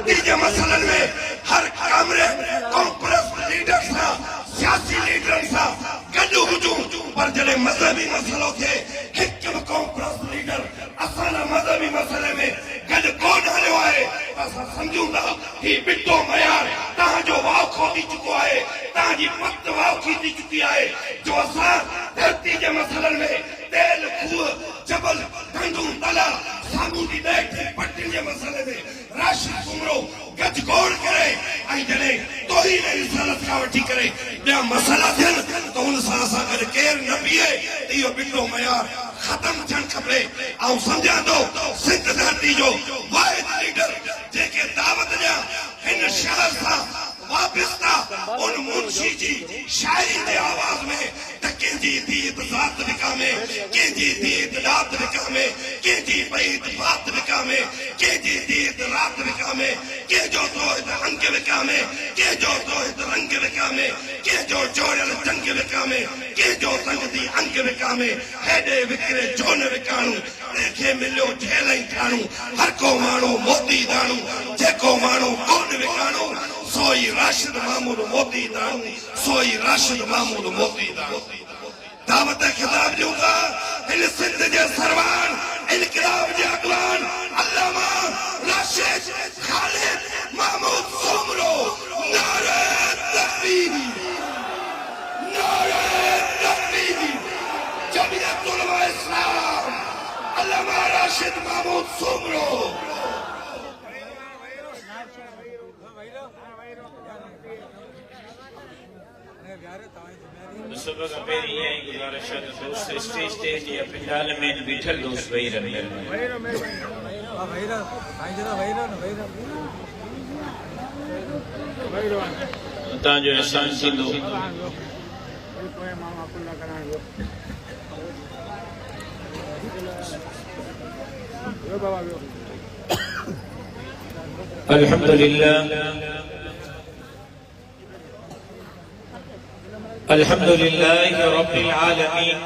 धरती के मसलन में हर कमरे कॉन्फ्रेंस लीडर सा सियासी लीडर सा गॾु हुजूं पर जॾहिं मज़हबी मसलो थे हिक बि कॉन्फ्रेंस लीडर असां मज़हबी मसले में गॾु कोन हलियो आहे असां सम्झूं था ही बिटो मयार तव्हांजो वाखो थी चुको आहे तव्हांजी पत वाखी थी चुकी आहे जो असां धरती के मसलन में तेल खूह जबल गंदू तला सामूंडी ॾेठ पट्टिन जे मसले में राशिद उमरो गजगोड़ करे ऐं जॾहिं तौहीद रिसालत खां वठी करे ॿिया मसला थियनि त हुन सां असां गॾु केरु न बीहे त इहो बिटो मयार ख़तम थियणु खपे ऐं सम्झां थो सिंध धरती जो वाहिद लीडर जेके दावत ॾियां हिन शहर सां वापिस्ता उन मुंशी जी शायरी के आवाज में कंहिंजी दीद ज़ात विकामे कंहिंजी दीद रात विकामे कंहिंजी बैत बात विकामे कंहिंजी दीद रात विकामे कंहिंजो तोहिद अंग विकामे कंहिंजो तोहिद रंग विकामे कंहिंजो जोड़ियल जंग विकामे कंहिंजो संगती अंग विकामे हेॾे विकिरे जोन विकाणू तंहिंखे मिलियो झेल ई ठाणू हर को माण्हू मोती दाणू जेको माण्हू कोन विकाणो सोई राशिद महमूद मोती दाणू सोई राशिद महमूद मोती दाणू दावत खिताब ॾियूं था हिन सिंध जे सरवान इनकलाब जे अॻवान अल्लामा राशिद ख़ालिद महमूद सोमरो नारे तकबीर नारे तकबीर जमीयत उलमा इस्लाम अल्लामा राशिद महमूद सोमरो सबक पेरी है गुजारिश है दोस्त स्टेज ते या पंडाल में बैठल दोस्त वही रहे ता जो एहसान थींदो अल्हम्दुलिल्लाह अल्हम्दुलिल्लाह रब्बिल आलमीन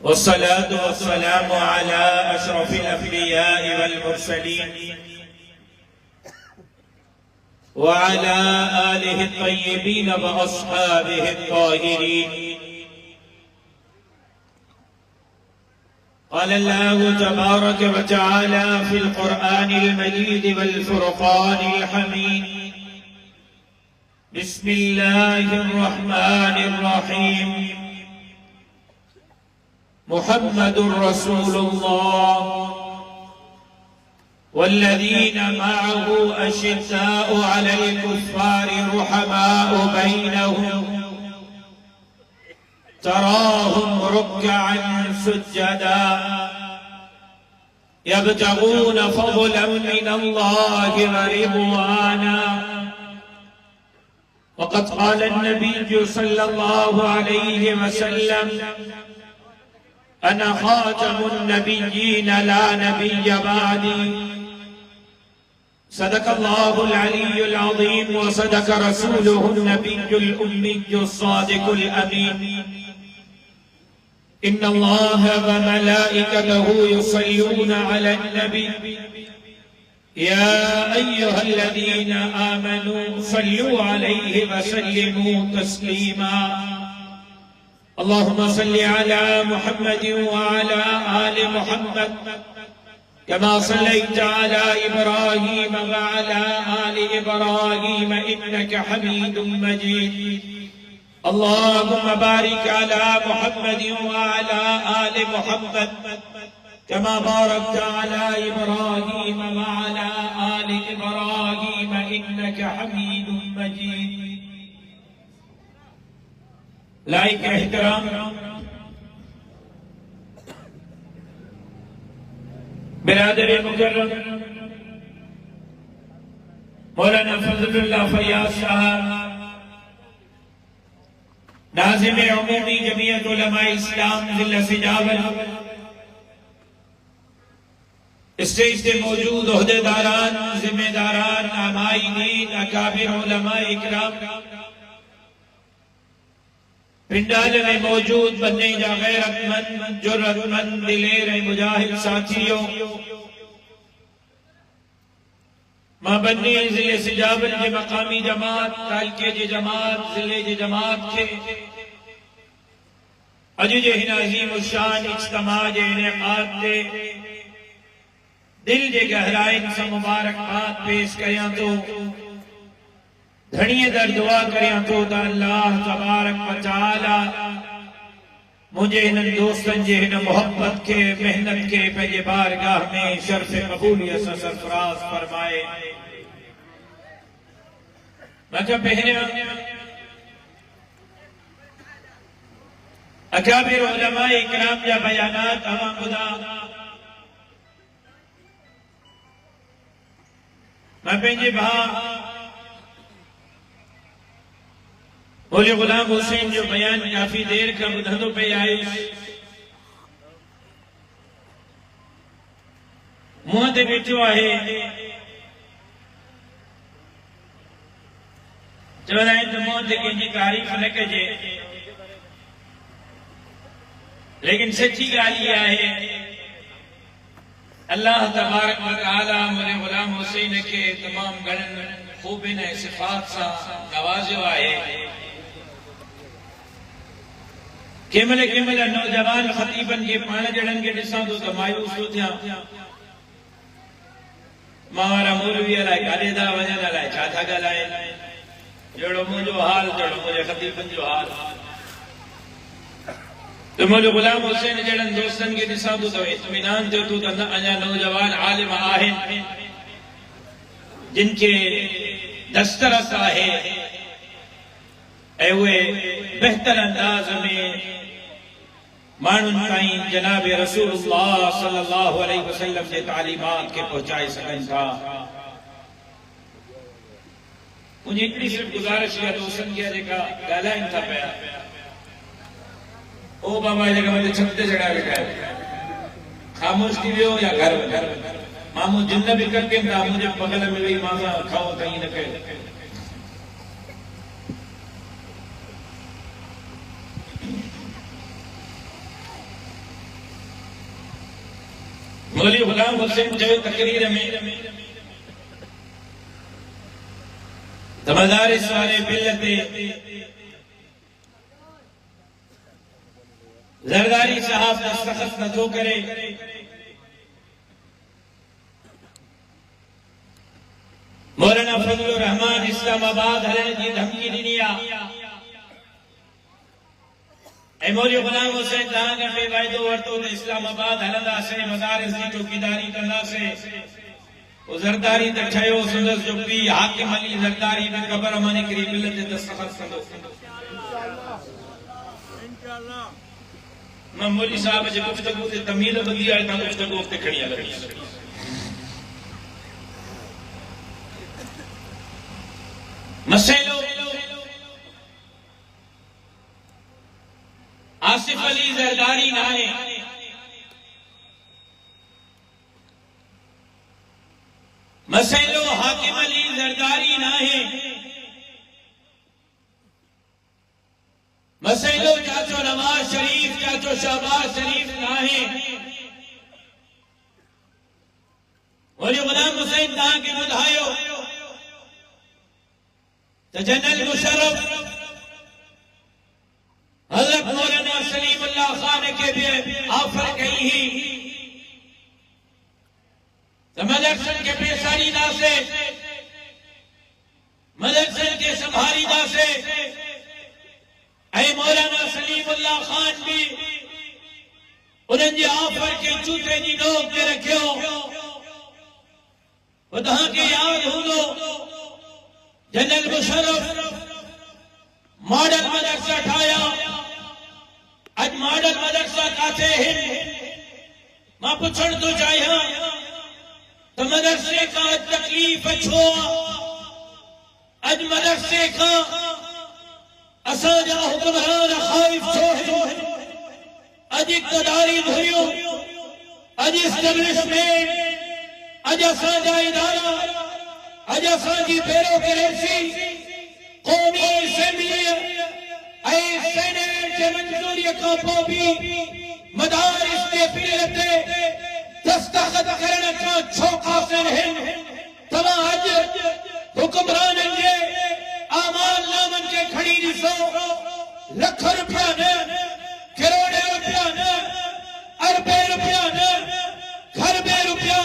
वस्सलातु वस्सलामु अला अशरफिल अंबिया'i वल मुरसलीन व अला आलिहि अत्तय्यिबीन व अस्हाबिहि अत्ताहिरीन قال الله تبارك وتعالى في القرآن المجيد والفرقان الحميد بسم الله الرحمن الرحيم محمد رسول الله والذين معه أشداء على الكفار رحماء بينهم تراهم ركعا سجدا يبتغون فضلا من الله ورضوانا وقد قال النبي صلى الله عليه وسلم أنا خاتم النبيين لا نبي بعدي صدق الله العلي العظيم وصدق رسوله النبي الأمي الصادق الأمين إن الله وملائكته يصلون على النبي يا أيها الذين آمنوا صلوا عليه وسلموا تسليما اللهم صل على محمد وعلى آل محمد كما صليت على إبراهيم وعلى آل إبراهيم إنك حميد مجيد اللهم بارك على محمد وعلى آل محمد كما باركت على إبراهيم وعلى آل إبراهيم إنك حميد مجيد लाइक एहतराम बिरादर मुकर्रम मौलाना फजलुल्लाह फयाज साहब नाज़िम उमूमी जमीयत उलमा इस्लाम जिला सिजावल स्टेज पे मौजूद ओहदेदारान जिम्मेदारान आमाईदीन अकाबिर उलमा इकराम पिंडाल में मौजूद बनने जा गैरतमंद जुर्रतमंद दिलेर मुजाहिद साथियों माबनी ज़िले सिजाबल के मकामी जमात तालके जे जमात ज़िले जे जमात के अज जे हिन अज़ीम शान इज्तिमा जे इनेकाद ते दिल जे गहराइन से मुबारकबाद पेश करियां तो धड़िए दर दुआ करियां तो अल्लाह तबारक व तआला मुझे इन दोस्तन जे इन मोहब्बत के मेहनत के पंहिंजे बारगाह में शर्फ कबूलियत से सरफराज फरमाए। मैं पहिरियां अकाबिर उलमाए इकराम जा बयानात अवां ॿुधा। मैं पंहिंजे भाउ मौलवी गुलाम हुसैन जो बयान काफी देर का ॿुधंदो पे आयुसि। मुंहं ते वेठो आहे चवंदा आहिनि त मुंहं ते कंहिंजी तारीफ़ न कजे, लेकिन सच्ची ॻाल्हि इहा आहे अल्लाह तबारक व तआला मुंहिंजे गुलाम हुसैन खे तमामु घणनि ख़ूबियुनि ऐं सिफ़ात सां नवाज़ियो आहे। कंहिंमहिल नौजवान ख़तीबनि खे पाण जहिड़नि खे ॾिसां थो त मायूस थो थियां। मां वारा मौलवी अलाए काॾे था वञनि, अलाए छा था ॻाल्हाइनि, जहिड़ो मुंहिंजो हाल तहिड़ो मुंहिंजे ख़तीबनि जो हाल। तो मौलवी गुलाम हुसैन जहिड़नि दोस्तनि खे ॾिसां थो त इत्मीनान थिए थो त अञा नौजवान आलिम आहिनि जिन खे दस्तरस आहे ऐं उहे बहितर अंदाज़ में माण्हुनि ताईं जनाब रसूलुल्लाह सल्लल्लाहु अलैहि वसल्लम जे तालीमात खे पहुचाए सघनि था। मुंहिंजी हिकिड़ी सिर्फ़ गुज़ारिश आहे दोस्तनि खे जेका ॻाल्हाइनि था पिया, ओ बाबा जेका मुंहिंजे छत ते चढ़ाए वेठा आहिनि, ख़ामोश थी वियो या घर वञो। मामू जिन बि कनि था मुंहिंजे बगल में वेही मां सां खाओ त ईअं न कयो। मौलवी गुलाम हुसैन चयो तकरीर में त मदारिस वारे बिल ते ज़रदारी साहब दस्तखत नथो करे, मौलाना फजलुर रहमान इस्लामाबाद हलण जी धमकी ॾिनी आहे ऐं मौलवी गुलाम हुसैन तव्हां खां वाइदो वरितो त इस्लामाबाद हलंदासीं, मदारिस जी चौकीदारी कंदासीं। वो ज़रदारी त ठहियो, संदसि जो पीउ हाकिम अली ज़रदारी बि क़बर मां निकिरी बिल ते दस्तखत कंदो। मां मौलवी साहब जे गुफ़्तगू ते तमील ॿुधी आहे, तव्हां गुफ़्तगू ते खणी हलणी। मसइलो आसिफ अली ज़रदारी नाहे, मसइलो हाकिम अली ज़रदारी नाहे, मसइलो चाचो नवाज शरीफ चाचो शहबाज शरीफ नाहे। मौलवी गुलाम हुसैन तव्हांखे ॿुधायो त जनरल मुशर्रफ हज़रत मौलाना सलीमुल्लाह खान के भी ऑफर कई ही तो मदरसन के पेशारी दासे, मदरसन के संभारी दासे ऐं मौलाना सलीमुल्लाह खान भी उन्हनि जे ऑफर के चूते जी नोक ते रखियो। तव्हांखे यादि हूंदो जनरल मुशर्रफ मॉडल मदरसा ठाहिया। अज मॉडल मदरसा काथे आहिनि? मां पुछण थो चाहियां त मदरसे खां तकलीफ़ छो? अज मदरसे खां असांजा हुक्मरान ख़ाइफ़ छो? अज इक़्तिदारी भरियो, अज इस्टेब्लिशमेंट, अज असांजा इदारा, अज असांजी ब्यूरोक्रेसी क़ौमी असेंबली ऐं सेनेट जे मंज़ूरीअ खां पोइ बि मदारिस जे बिल ते दस्तखत करण खां छो क़ासिर आहिनि? तव्हां अॼु पियो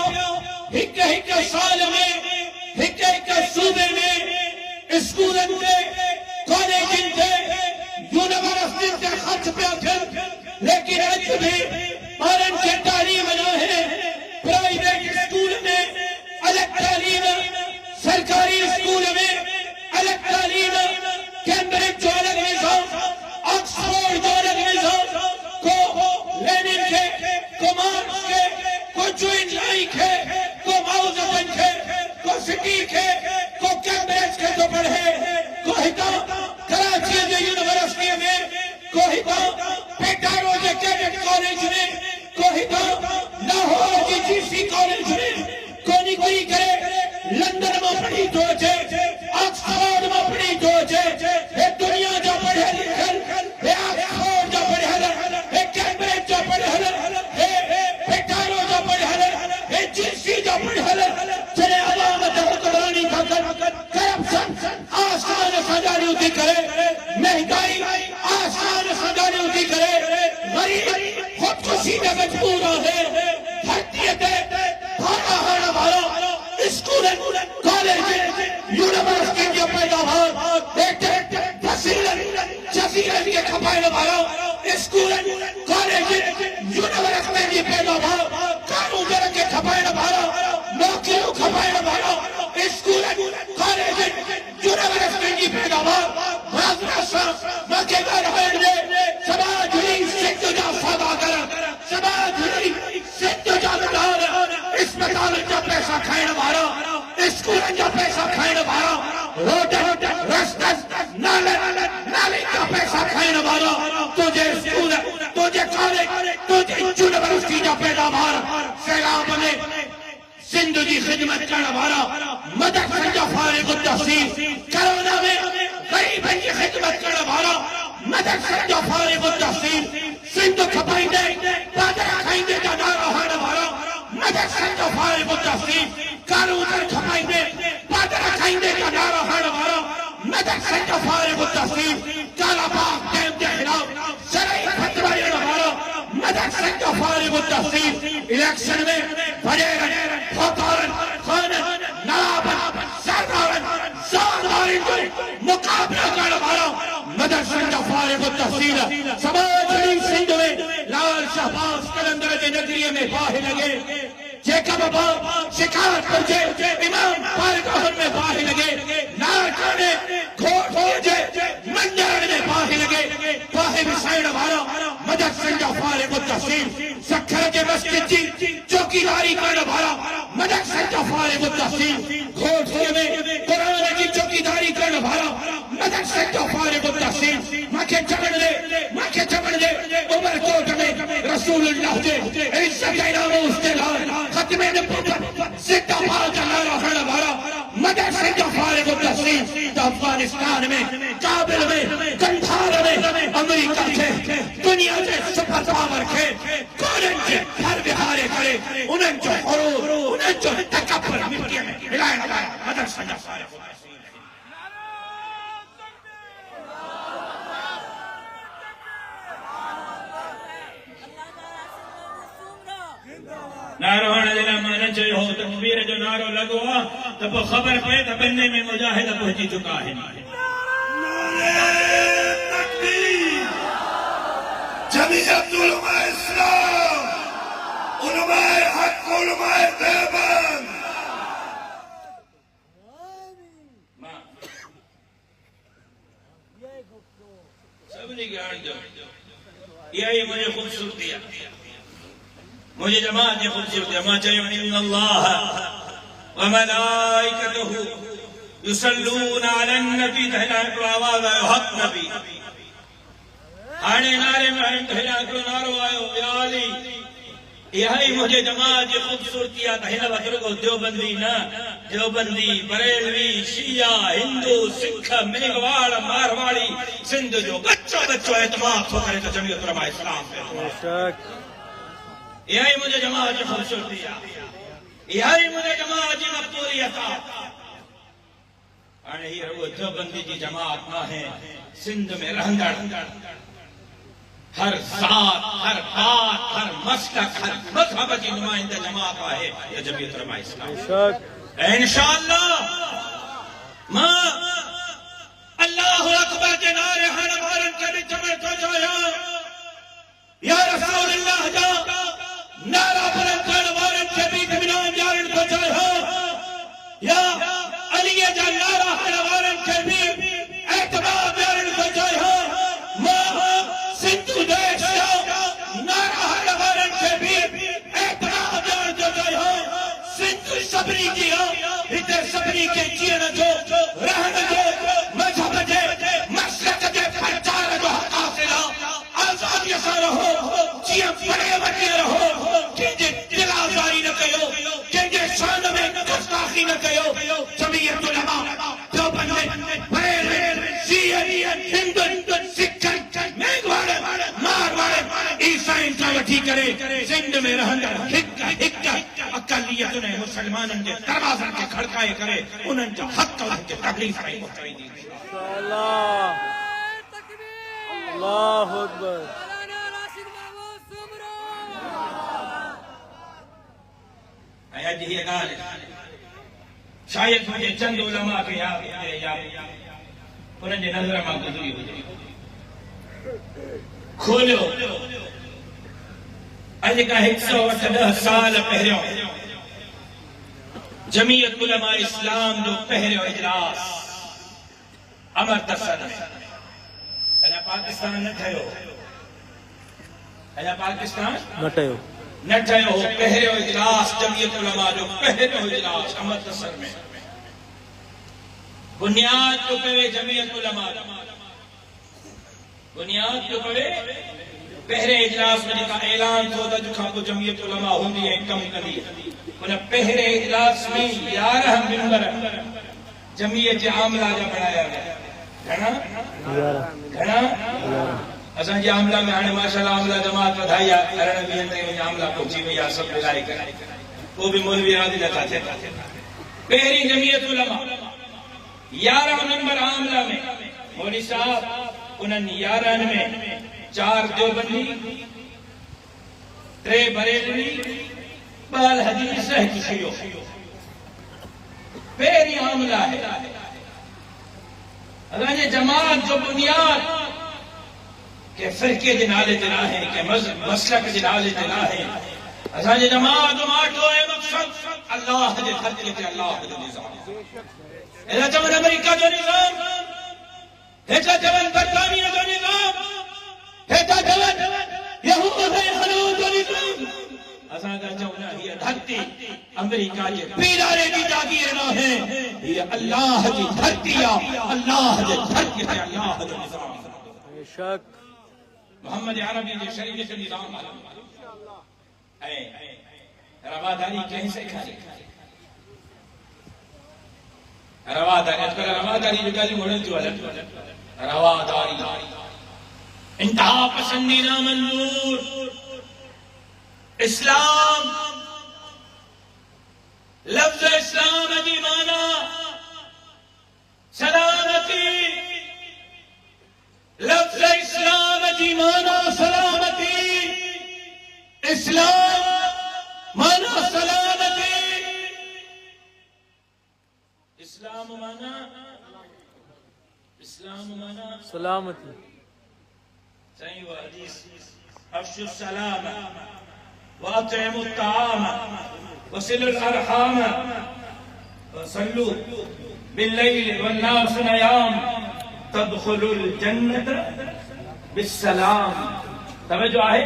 हिक हिक साल में हिक हिक सूबे में स्कूलन ते कॉलेजन ते यूनिवर्सिटी ते खर्च पिया थियनि लेकिन अज भी ॿारनि खे तालीम न है प्राइवेट स्कूल में अलग तालीम सरकारी स्कूल में अलग तालीम कैम्ब्रिज जो अलग निजाम ऑक्सफोर्ड जो अलग निजाम को लेनिन के को मार्क्स के को जूइन लाई के को माओज़ेडुंग के को सिटी के को कैम्ब्रिज के तो पढ़े को हिता कराची जे यूनिवर्सिटी में को हिता पेटारो जे कैडेट कॉलेज में को हिता लाहौर जी जीसी कॉलेज में को निकली करे लंदन में पढ़ी तो अचे ऑक्सफोर्ड में पढ़ी तो अचे हे दुनिया जो पढ़े लिखल हे ऑक्सफोर्ड जो पढ़ियल हे कैम्ब्रिज जो पढ़ियल हे पेटारो जो पढ़ियल हे जीसी जो पढ़ियल जॾहिं अवाम ते हुक्मरानी था कनि करप्शन आसमान सां ॾाढी थी करे महंगाई आसमान सां ॾाढी थी करे गरीब खुदकुशी में मजबूर आहे धरतीअ ते खाना हण वारा स्कूल कॉलेज यूनिवर्सिटी जो पैदावार जज़ीरनि खे खपाइण वारा स्कूल कॉलेज यूनिवर्सिटी जी पैदावार कानून खे खपाइण वारा नौकरियूं खपाइण वारा स्कूल कॉलेज यूनिवर्सिटी जी पैदावार मूंखे ॻाल्हाइण ॾे समाज हुई सिंध जा सौदागर समाज हुई सिंध जा लीडर अस्पतालनि जा पैसा खाइण वारा स्कूलनि जा पैसा खाइण वारा रोड रस्तनि नाले जा पैसा खाइण वारा तुंहिंजे स्कूल तुंहिंजे कॉलेज तुंहिंजे यूनिवर्सिटी जा पैदावार सैलाब में सिंध जी ख़िदमत करण वारा मदरसनि जा फारिग़ तहसील कोरोना में ग़रीबनि जी ख़िदमत करण वारा मदरसनि जा फारिग़ तहसील सिंध खपाईंदे पादर खाईंदे जा नारा हणण वारा मदरसनि जा फारिग़ तहसील कानून खपाईंदे पादर खाईंदे जा नारा हणण वारा मदरसनि जा फारिग़ तहसील कालाबाग डैम जे ख़िलाफ़ शरई फतवा ॾियण वारा मदरसनि जा फारिग़ तहसील इलेक्शन में वॾेरनि खोतारनि खाननि नवाबनि सरदारनि ज़ालवारनि जो मुक़ाबिला करण वारा मदरसनि जा फारिग़ तहसील समाज हुई सिंध में लाल शहबाज कलंदर जे नगरीअ में बाहि लॻे जेका बाबा शिकारपुर जे इमाम बारगाहनि में बाहि लॻे नारकाने खोट जे मंदरनि में बाहि लॻे बाहि विसाइण वारा मदरसनि जा फारिग़ तहसील सखर जे मस्जिद जी चौकीदारी करण वारा मदरसनि जा फारिग़ तहसील खोट में क़ुरान जी चौकीदारी करण वारा मदरसनि जा फारिग़ तहसील मूंखे चवण दे उमरकोट में रसूलुल्लाह जे इज्जत ऐं नामूस जे लाइ ख़त्मे नबूवत ज़िंदाबाद जा नारा हणण वारा मदरसनि जा फारिग़ तहसील अफगानिस्तान में काबिल में कंधार में अमेरिका खे दुनिया जे सुपर पावर खे कोड़नि खे हर विहारे करे उन्हनि जो ग़ुरूर उन्हनि जो तकबर मिटीअ में मिलाइण लाइ मदरसनि जा फारिग़ नारो हण जे लाइ मां न चयो हो तकबीर जो नारो लॻो आहे त पोइ ख़बर पए त ॿिन्ही में मुजाहिद पहुची चुका आहिनि जमीयत उलमा इस्लाम उलमाए हक उलमाए देवबंद सभिनी खे हाणे इहा ई मुंहिंजी ख़ूबसूरती आहे मुझे जमात की खूबसूरती मां चयो इन्नल्लाह व मलाइकतहु युसल्लूना अलन नबी तहला आवाज आयो हक नबी हाणे नारे में तहला नारो आयो या अली इहा ई मुझे जमात की खूबसूरती आहे त हिन वक़्तु रुगो देवबंदी न देवबंदी बरेलवी शिया हिंदू सिख मेघवाड़ मारवाड़ी सिंध जो बच्चो एतमाद थो करे त जमीयत उलमा इस्लाम यही मुझे जमात की खूबसूरती है यही मुझे जमात की मकबूलियत है हाणे हीअ रुगो देवबंदी जी जमात न है सिंध में रहंदड़ हर ज़ात, हर बात, हर मसलक, हर मज़हब की नुमाइंदा जमात आहे त जमीयत उलमा इस्लाम। इंशाअल्लाह मां अल्लाहु अकबर के नारे हर वारन के विच में तो जाया या रसूल अल्लाह जा नारा बुलंद कर वारन के बीच में यारन को जाया या अली जा नारा हर वारन के बीच एतबार यारन को जाया सिंधु देश नारा हर वारन के बीच एतबार यारन को जाया सिंधु सबरी की इधर सबरी के जीवन जो रहने जो मजहब जे मसलक जे प्रचार जो हासिला आजादी सा रहो जिया बड़े वटे रहो कंहिंजे दिलाज़ारी न कयो कंहिंजे शान में गुस्ताखी न कयो जमीयत उलमा देवबंद बरेलवी शियत हिंदू सिख मेघवाड़ मारवाड़ ईसाई का वठी करे सिंध में रहंदड़ हिक अकलियत ने मुसलमानन के दरवाज़न के खड़काए करे उन्हनि जो हक़ उन्हनि खे तकलीफ़ ताईं पहुचाईंदी। अल्लाहु अकबर। अॼु हीअ ॻाल्हि शायदि मुंहिंजे चंद उलमा खे या उन्हनि जे नज़र मां गुज़री हुजे। खोलियो अॼु खां 110 साल पहिरियों जमीयत उलमा इस्लाम जो पहिरियों इजलास अमृतसर अञा पाकिस्तान न ठहियो न ठहियो पहिरियों इजलास जमीयत उलमा जो पहिरियों इजलास अमृतसर में बुनियाद जो पवे जमीयत उलमा बुनियाद जो पवे पहिरे इजलास में जेका ऐलान थियो त अॼु खां पोइ जमीयत उलमा हूंदी ऐं कमु कंदी उन पहिरे इजलास में 11 मेंबर जमीयत जे आमला जा बनाया विया। घणा असांजे आमला में हाणे माशाअल्लाह आमला जमात वधाई आहे 20 ताईं आमला पहुची वई आहे सभु मिलाए करे पोइ बि मौलवी राज़ी नथा थियनि। पहिरीं जमीयत उलमा 11 मेंबर आमला में मौलवी साहब उन्हनि 11 में 4 देवबंदी 3 बरेलवी 2 हदीस हिकु शियो पहिरीं आमला है। असांजे जमात जो बुनियाद के फिरके जे नाले ते न आहे के मसलक जे नाले ते न आहे। असांजे जमात जो माठो ऐं मक़सद अल्लाह जे धरतीअ ते अल्लाह जो निज़ाम हेॾा चवनि अमेरिका जो निज़ाम हेॾा चवनि बरतानिया जो निज़ाम हेॾा चवनि यहूद ऐं हनूद जो निज़ाम असां था चऊं न हीअ धरती अमेरिका जे पीरारे जी जागीर न आहे हीअ अल्लाह जी धरती आहे। अल्लाह जे धरतीअ ते अल्लाह जो निज़ाम बेशक मोहम्मद अरबी जे शरीयत जो निज़ाम ऐं रवादारी कंहिं सेखारी रवादारी अॼुकल्ह रवादारी जूं ॻाल्हियूं घणियूं थियूं हलनि रवादारी इंतहा पसंदीदा मंजूर इस्लाम लफ्ज़ इस्लाम जी माना सलामती लफ्ज़ इस्लाम जी माना सलामती इस्लाम माना सलामती इस्लाम माना सलामती सही वो हदीस अफ्शु सलाम वातिमु ताम वसिलुल अरहाम वसल्लु बिल्लैल वन्नास नियाम तदखुलुल जन्नत बिस्सलाम। तवज्जो आहे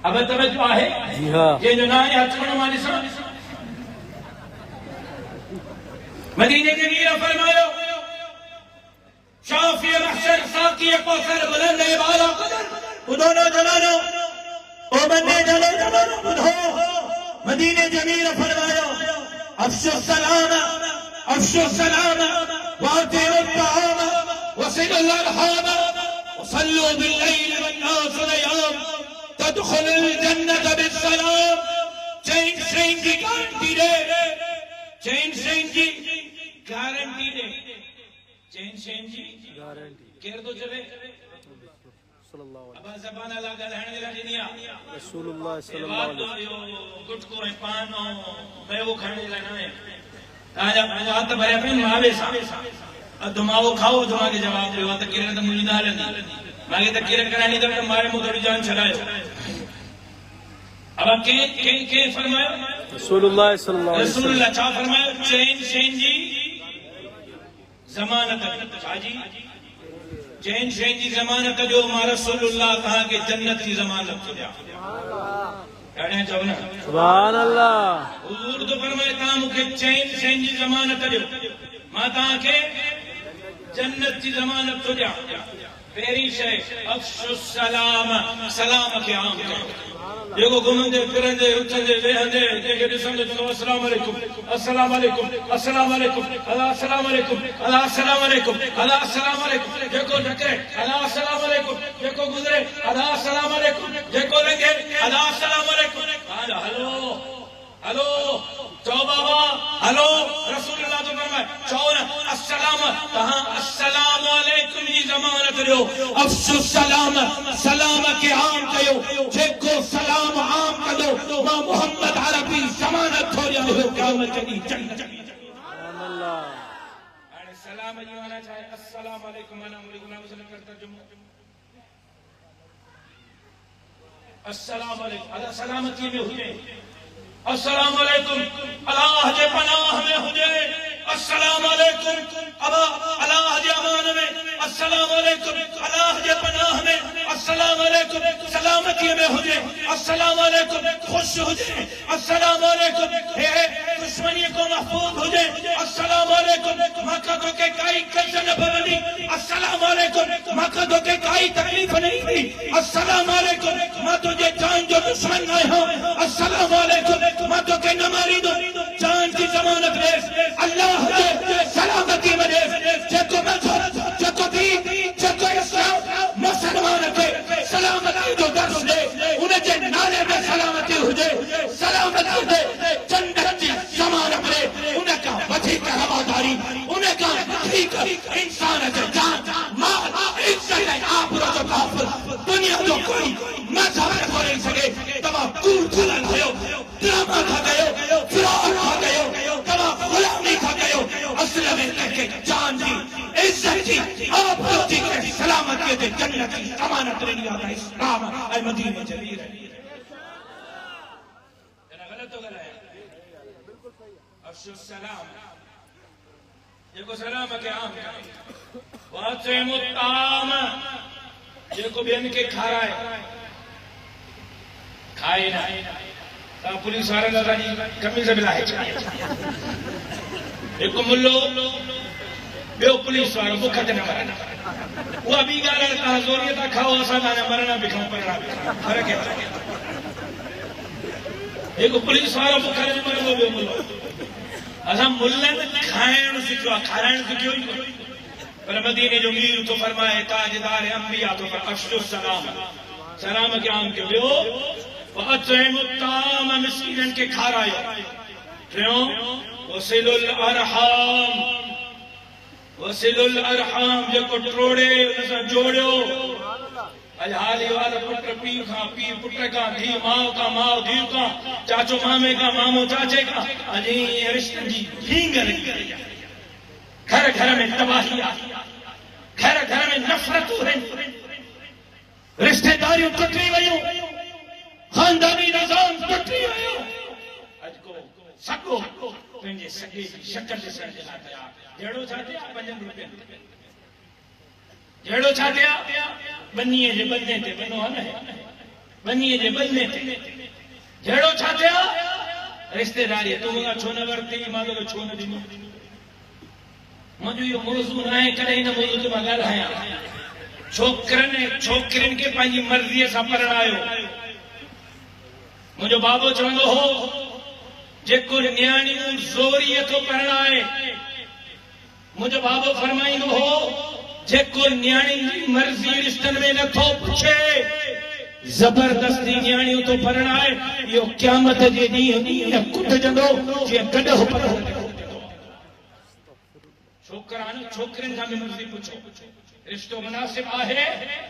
अब तवज्जो आहे जी हां ये जो ना है हथों मां ॾिसो मदीने के मीरा फरमायो शाफी महशर साकी कौसर बुलंद बाला कदर उदोनो जलानो ओ बंदे जलो जलानो बुधो मदीने जमीर फरमायो अफ्शु सलाम वातिमु ताम वसिलुल अरहाम वसल्लु बिल्लैल वन्नास नियाम तदखुलुल जन्नत बिस्सलाम। चैन श्रेन की गारंटी दे चैन श्रेन की गारंटी दे चैन श्रेन जी गारंटी केर तो चले सल्लल्लाहु अलैहि अब ज़बान अला ॻाल्हाइण जे लाइ ॾिनी आहे वसल्लम रसूलुल्लाह सल्लल्लाहु अलैहि वसल्लम गुटको ऐं पान ऐं मेवो खणण जे लाइ न आहे तव्हांजा हथ भरिया पिया आहिनि मावे सां अधु मावो खाओ अधु मूंखे जवाबु ॾियो त किरण त मुंहिंजी न हलंदी मूंखे त किरण कराइणी अथव त मारे मूं थोरी जान छॾायो अब के फरमायो रसूलुल्लाह सल्लल्लाहु अलैहि वसल्लम रसूलुल्लाह छा फरमायो चैन शैन जी ज़मानत छा जी चैन शैन जी ज़मानत ॾियो मां रसूलुल्लाह तव्हांखे जन्नत जी ज़मानत थो ॾियां ॾाढा चओ न सुभान अल्लाह हुजूर तो फरमाए तव्हां मूंखे चैन शैन जी ज़मानत ॾियो मां तव्हांखे जन्नत जी ज़मानत थो ॾियां पहिरीं शइ अफ़्शु सलाम सलाम खे आम कयो जेको घुमंदे फिरंदे उथंदे वेहंदे जंहिंखे ॾिसंदे चवंदो अस्सलाम वालेकुम अस्सलाम वालेकुम अस्सलाम वालेकुम अला अस्सलाम वालेकुम अला अस्सलाम वालेकुम अला अस्सलाम वालेकुम जेको ढके अला अस्सलाम वालेकुम जेको गुज़रे अला अस्सलाम वालेकुम जेको लंघे अला अस्सलाम वालेकुम हलो हलो चओ बाबा हलो रसूलुल्लाह तो फरमाए चओ न अस्सलाम तहां अस्सलाम वालेकुम जी ज़मानत ॾियो अफ़्शु सलाम सलाम खे आम कयो जेको सलाम आम कंदो मां मोहम्मद अरबी ज़मानत थो ॾियां क़यामत जी जन्नत सुभान अल्लाह हाणे सलाम जी माना छा आहे अस्सलाम वालेकुम माना मुझे गुलाम वसल्लम का तर्जुमो अस्सलाम वालेकुम अल्लाह सलामती में हुजे अस्सलाम वालेकुम अल्लाह जे पनाह में हुजे अस्सलाम वालेकुम अब अल्लाह जे अमान में अस्सलाम वालेकुम अल्लाह जे पनाह में अस्सलाम वालेकुम सलामती में हुजे अस्सलाम वालेकुम खुश हुजे अस्सलाम वालेकुम हे दुश्मनी को महफूज हुजे अस्सलाम वालेकुम मका तो के काई कल्चर न बवनी अस्सलाम वालेकुम मका तो के काई तकलीफ नहीं हुई अस्सलाम वालेकुम मैं तुझे जान जो दुश्मन आए हो अस्सलाम वालेकुम मैं तो के न मारी दो जान की जमानत दे अल्लाह दे सलामती में दे जेको मजहब जेको दीन जेको इस्लाम मुसलमान के सलामती जो दर्श दे उन्हें जे नाले में सलामती हुजे सलामती दे जन्नत की जमानत दे उन्हें का वधिक हवादारी उन्हें का ठीक इंसान के जान माल इज्जत आबरू जो काफिर दुनिया जो कोई मजहब को नहीं सके तमा कूड़ चलन भयो ड्रामा खा गयो फिरौन खा गयो तमा गुलामी खा गयो असल में लेके जान दी इज्जत की आबरू की सलामती दे जन्नत की अमानत लेनी आता इस्लाम ऐ मदीने चली रही है जरा गलत हो गया अफ़्शु सलाम जेको सलाम के आम वातिमु ताम जेको ॿियनि खे खाराए खाए न तव्हां पुलिस वारनि लाइ जी कमीज़ बि लाहे छॾी हिकु मुल्लो ॿियो पुलिस वारो बुख ते न मरनि उहा ॿी ॻाल्हि आहे तव्हां ज़ोरीअ था खाओ असां तव्हांजा मरणा बि खाऊं परणा बि खाऊं फ़र्क़ु आहे हिकु पुलिस वारो बुख ते न मरंदो ॿियो मुल्लो असां मुल्लनि खाइण सिखियो आहे खाराइण सिखियो ई कोन्हे पर मदीने जो मीर तो फरमाए ताजदार अंबिया तो अफ़्शु सलाम सलाम के आम के ॿियो वअतिमु ताम मिस्कीननि खे खारायो टियों वसिलुल अरहाम जेको टोड़े उन सां जोड़ियो अॼु हाली वार पुट पीउ खां पीउ पुट खां धीउ माउ खां माउ धीउ खां चाचो मामे खां मामो चाचे खां अॼु रिश्तनि जी भींग लॻी वई आहे घर घर में तबाही घर घर में नफ़रतूं रिश्तेदारियों टुटी वयूं खानदानी निज़ाम टुटी वियो अॼु को सॻो पंहिंजे सॻे जी शक्ल ॾिसण जे लाइ तयार जहिड़ो छा थिया 5 रुपयनि जहिड़ो छा थिया बनीअ जे बदने ते वञो आहे न बनीअ जे बदने ते जहिड़ो छा थिया रिश्तेदारी तूं मूंखां छो न वरिती मां तोखे छो न ॾिनो मुझे यो मौजू न है करे इन मौजू ते मां ॻाल्हायां छोकरनि छोकिरियुनि खे पंहिंजी मर्ज़ीअ सां परणायो मुंहिंजो बाबो चवंदो हो जेको न्याणियूं ज़ोरीअ थो परणाए मुंहिंजो बाबो फरमाईंदो हो जेको न्याणियुनि जी मर्ज़ी रिश्तनि में नथो पुछे जबरदस्ती न्याणियूं थो परणाए इहो क़यामत जे ॾींहुं कुटिजंदो जीअं गॾो छोकरा न छोकिरियुनि खां बि मर्ज़ी पुछो रिश्तो मुनासिब आहे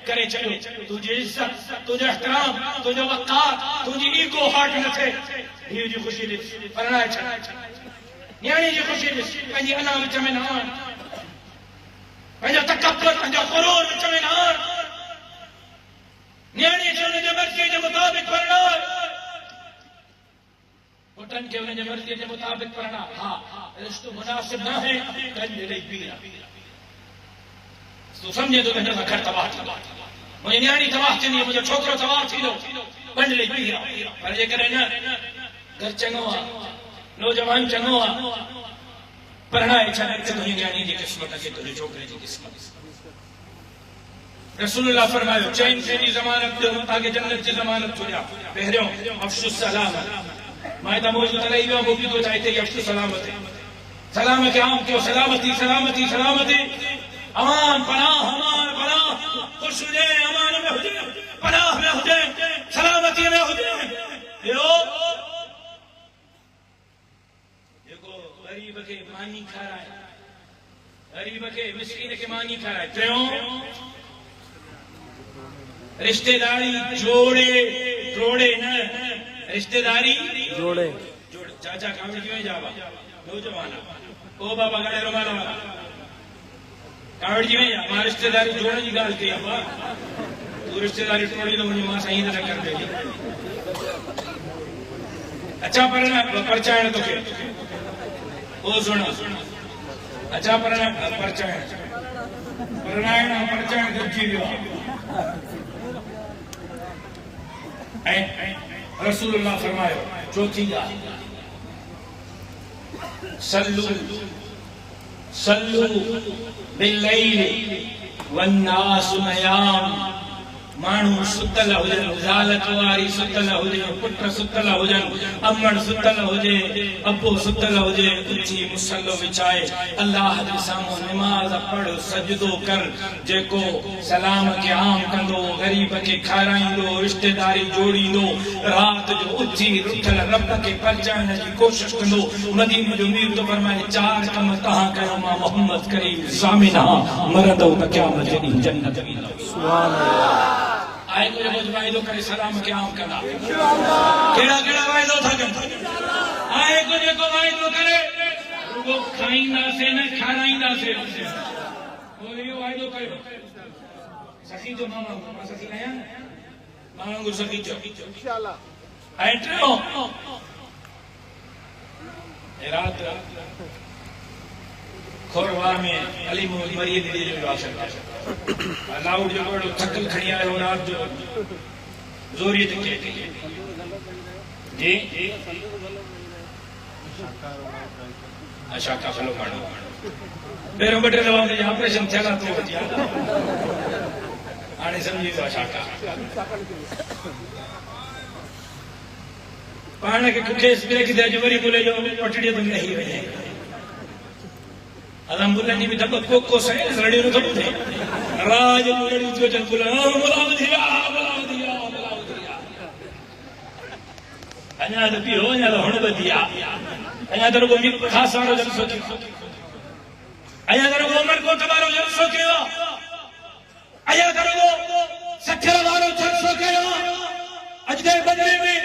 करे चलो, तुझी इज्जत, तुझो एहतराम, तुझो वक़ार, तुझी ईगो हर्ट न थे। धीउ जी ख़ुशी ॾिस, परणाए छॾ, न्याणी जी ख़ुशी ॾिस, पंहिंजी अना विच में न आण, पंहिंजो तकब्बुर, पंहिंजो ग़ुरूर विच में न आण। न्याणी खे हुनजे मर्ज़ीअ जे मुताबिक़ परणाए, पुटनि खे हुनजे मर्ज़ीअ जे मुताबिक़ परणाए। हा, रिश्तो मुनासिब न आहे, कंहिंजे ॾेई पीउ तूं सम्झे थो तुंहिंजो घर तबाह थींदो, मुंहिंजी न्याणी तबाह थींदी, मुंहिंजो छोकिरो तबाह थींदो, बंड ॾेई पीउ पर जेकॾहिं न घर चङो आहे, नौजवान चङो आहे, परणाए छॾ तुंहिंजी न्याणी जी क़िस्मत खे, तुंहिंजे छोकिरे जी क़िस्मत। रसूलुल्लाह फरमायो, चइनि शयुनि जी ज़मानत ॾियो तव्हांखे जन्नत जी ज़मानत थो ॾियां। पहिरियों अफ़्शु सलाम, मां हितां मौजूदु लही वियो आहियां, ॿुधी थो चाहे हिते अफ़्शु सलाम ते, सलाम खे आम कयो, सलामती सलामती सलामती, अमान पनाह अमान पनाह, ख़ुश हुजे अमान में हुजे, पनाह में हुजे, सलामती में हुजे। जेको ग़रीब खे मानी खाराए, ग़रीब खे मिस्कीन खे मानी खाराए। टियों रिश्तेदारी जोड़े, जोड़े न रिश्तेदारी जोड़े। चाचा कावड़ क्यों जावा नौजवान ओ बाबा गड़े रुमाला कावड़ जी में मां रिश्तेदारी जोड़ने की गाल कई बाबा, तू रिश्तेदारी तोड़ी तो मुझे मां सही तरह कर दे। अच्छा परचायण तोखे ओ सुन, अच्छा परचायण परणायण परचायण गॾिजी वियो आहे। रसूलुल्लाह फरमायो, चौथी ॻाल्हि, सल्लू सल्लू बिल्लैल वन्नासु नयाम। माण्हू सुतल हुजनि, ज़ालत वारी सुतल हुजे, पुट सुतल हुजनि, अमड़ सुतल हुजे, अबो सुतल हुजे, उथी मुसल्लो विछाए अल्लाह जे साम्हूं निमाज़ पढ़, सजदो कर। जेको सलाम खे आम कंदो, ग़रीब खे खाराईंदो, रिश्तेदारी जोड़ींदो, रात जो उथी रुठल रब खे परचाइण जी कोशिश कंदो, मदीने जो मीर तो फरमाए, चार कम तव्हां कयो, मां मोहम्मद करीम ज़ामिन आहियां, मरंदो त क़यामत जे ॾींहुं जन्नत वेंदो। सुभान अल्लाह। आए कुछ वाइदो करे सलाम के आम कंदा, केड़ा केड़ा वाइदो था कन, आए कुछ वाइदो करे रुगो खाईंदासे न खाराईंदासे, बोलियो वाइदो कयो सखी जो मामा सखी आया मामा को सखी जो इंशाल्लाह। आए ट्रो रात खोरवा में अली मोहम्मद मरियम दी जो वाशर लाउड जो बड़ो थकल खड़ी आयो रात जो जोरी तक जी अच्छा का फलो मानो बेरो बटे रवा में ऑपरेशन चला तो बचिया आने समझी तो अच्छा का पाण के केस ब्रेक दे जो वरी बोले जो पटड़ी तो नहीं वे अलहमदुलिल्लाह जी भी तब को सही रड़ी नु तो थे राज लड़ी जो चल बोला बोला दिया अना तो भी हो ना हुन बदिया अना तो को मी खास वालो जन सोच अया तो उमर को तबारो जन सोचयो अया तो सखर वालो जन सोचयो अज दे बदले में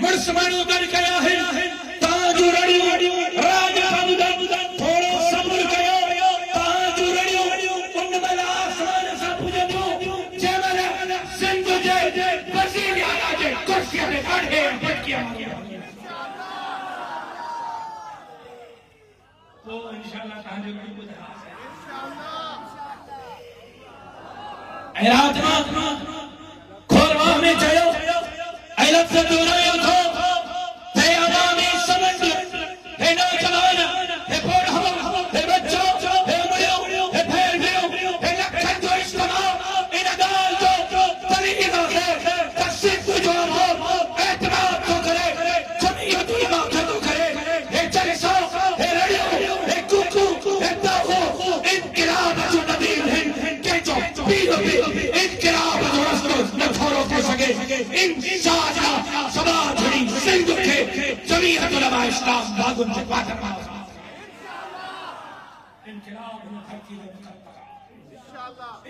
मर्स मानो कर कया है ताज रड़ी राज साबुदा थोड़ो सब्र कयो ताज रड़ी उन बला आसमान सा पुजो जेमले सिंध जे वजीर आला जे कुर्सी में काढे पटकिया तो इंशाल्लाह ताज रड़ी बुधा इंशाल्लाह रात खोरवा में चयो ऐलत से दुरायो थो हे अवामी समझ हे नौजवान हे बूढ़ो हे बच्चो हे मुड़ियो हे भेड़ियो हे लखन जो इज्तिमा इन गाल जो तरीक़ा है तस्दीक जो हो एतमाद तो करे जमीयत उलमा तो करे हे जलसो हे रेडियो हे कुकू हे दाहो इनकलाब जो नबी हिंद के जो पीरो इनकलाब जो रसूल न थोरो हो सके इंशाअल्लाह समाज बड़ी सिंध के जमीयत उलमा इस्लाम बागुन से बात इंकलाब में धरती में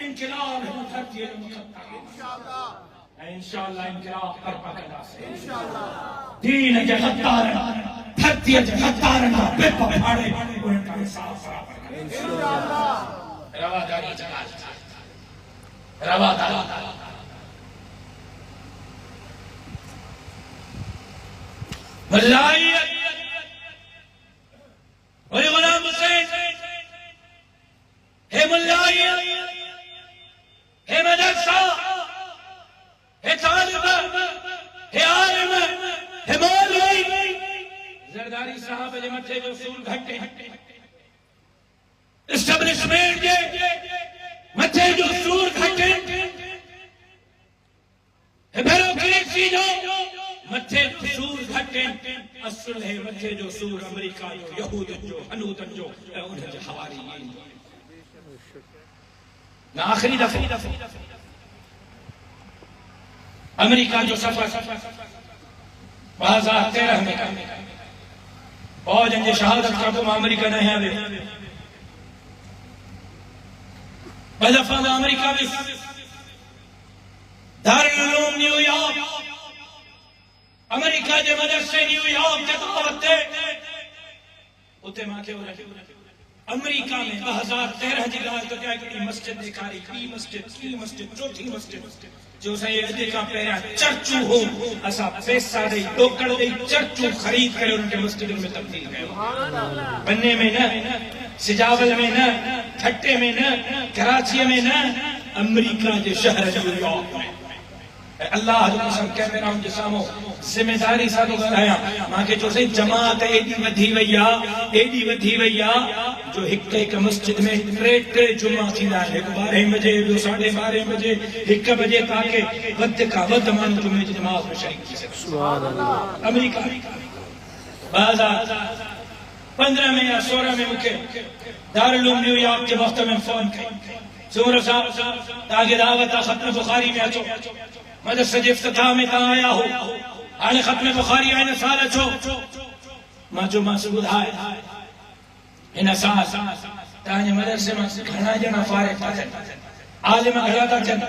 इंकलाब है धरती इंशाअल्लाह इंकलाब कर पकड़ा से दीन के गद्दार धरती के गद्दार ना बेप फाड़े उनका साफ इंशाअल्लाह रवादारी जगा रवादारी वल्लाही और गुलाम हुसैन हे मुल्लाई हे मदरसा हे तालिब हे आलिम हे मौलवी जरदारी साहब जे मथे जो सूल घटे एस्टेब्लिशमेंट जे मथे जो सूल घटे हे ब्यूरोक्रेसी जो मथे सूर घटे असल है मथे जो सूर अमेरिका जो यहूद जो हनूदन जो उन जे हवारी ना आखिरी दफा अमेरिका जो सफर 2013 में फौज जे शहादत का तो अमेरिका नहीं आवे बदफा अमेरिका में दारुल उलूम न्यूयॉर्क अमेरिका जे मदरसे न्यूयॉर्क के दावते उते माके अमेरिका में 2013 जी गाल तो क्या हिकिड़ी मस्जिद ॾेखारी की मस्जिद चौथी मस्जिद जो सही अॼु खां पहिरियां चर्चूं हो असां पैसा ॾेई टोकड़ ॾेई चर्चूं ख़रीद करे उनखे मस्जिदुनि में तब्दील कयो बन्ने में न सिजावल में न ठट्टे में न कराची में न अमेरिका जे शहर न्यूयॉर्क में अल्लाह जो कसम कैमरा जे साम्हूं जिम्मेदारी सां थो ॻाल्हायां मूंखे चयो साईं जमात एॾी वधी वई आहे जो हिक मस्जिद में टे जुमा थींदा आहिनि हिकु 12 बजे ॿियो 12:30 बजे 1 बजे ताके वधि खां वधि माण्हू जुमे जी नमाज़ में शरीक थी सघे अमेरिका 2015 में या 16 में मूंखे दारुल उलूम न्यूयॉर्क जे वक़्त में फोन कई सूमर साहब तव्हांखे दावत आहे ख़त्म बुखारी में अचो मदरसे जे इफ्तिताह में तव्हां आया हो हाणे ख़त्म बुखारी आहे हिन साल अचो मां चयो मां ॿुधाए हिन साल तव्हांजे मदरसे मां घणा ॼणा फारिग था थियनि आलिम घणा था थियनि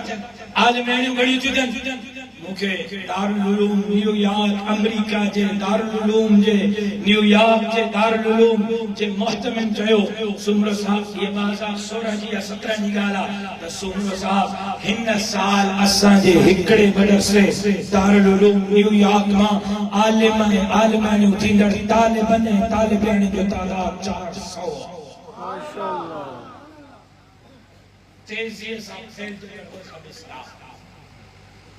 आलिम अहिड़ियूं घणियूं थियूं थियनि मूंखे दारुल उलूम न्यूयॉर्क अमेरिका जे दारुल उलूम जे न्यूयॉर्क जे दारुल उलूम जे मुहतमिम चयो सूमर साहब ये 2016 जी या 17 जी ॻाल्हि आहे त सूमर साहब हिन साल असांजे हिकिड़े मदरसे दारुल उलूम न्यूयॉर्क मां आलिमानियूं थींदड़ तालिबन ऐं तालिबिन जो तादाद 400 माशाअल्लाह तेजी सां फैल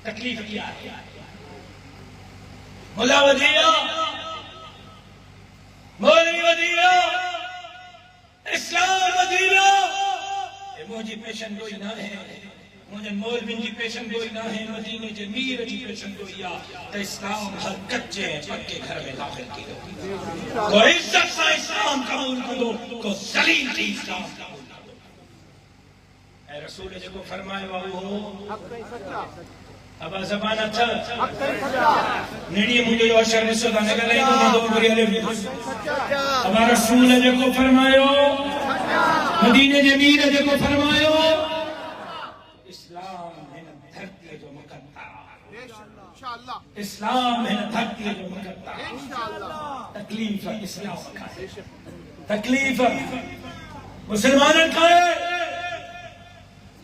तकलीफ किया है मुला वधिया मौलवी वधिया इस्लाम वधिया ये मुझी पेशन कोई ना है मुझे मौलवी की पेशन कोई ना है मदीने जे मीर की पेशन कोई या तो इस्लाम हर कच्चे पक्के घर में दाखिल की दो को इज्जत से इस्लाम कबूल करो को जलील की इस्लाम कबूल करो ए रसूल जे को फरमाए वो हक सच्चा अब ज़बान था नेड़ी मुझे यो अशर ने सदा ने गलाई तो दो बुरियाले अब रसूल ने को फरमायो मदीने जे मीर जे को फरमायो इस्लाम है धरती जो मुकद्दर इंशाअल्लाह इस्लाम है धरती जो मुकद्दर इंशाअल्लाह तकलीफ इस्लाम का तकलीफ मुसलमानन का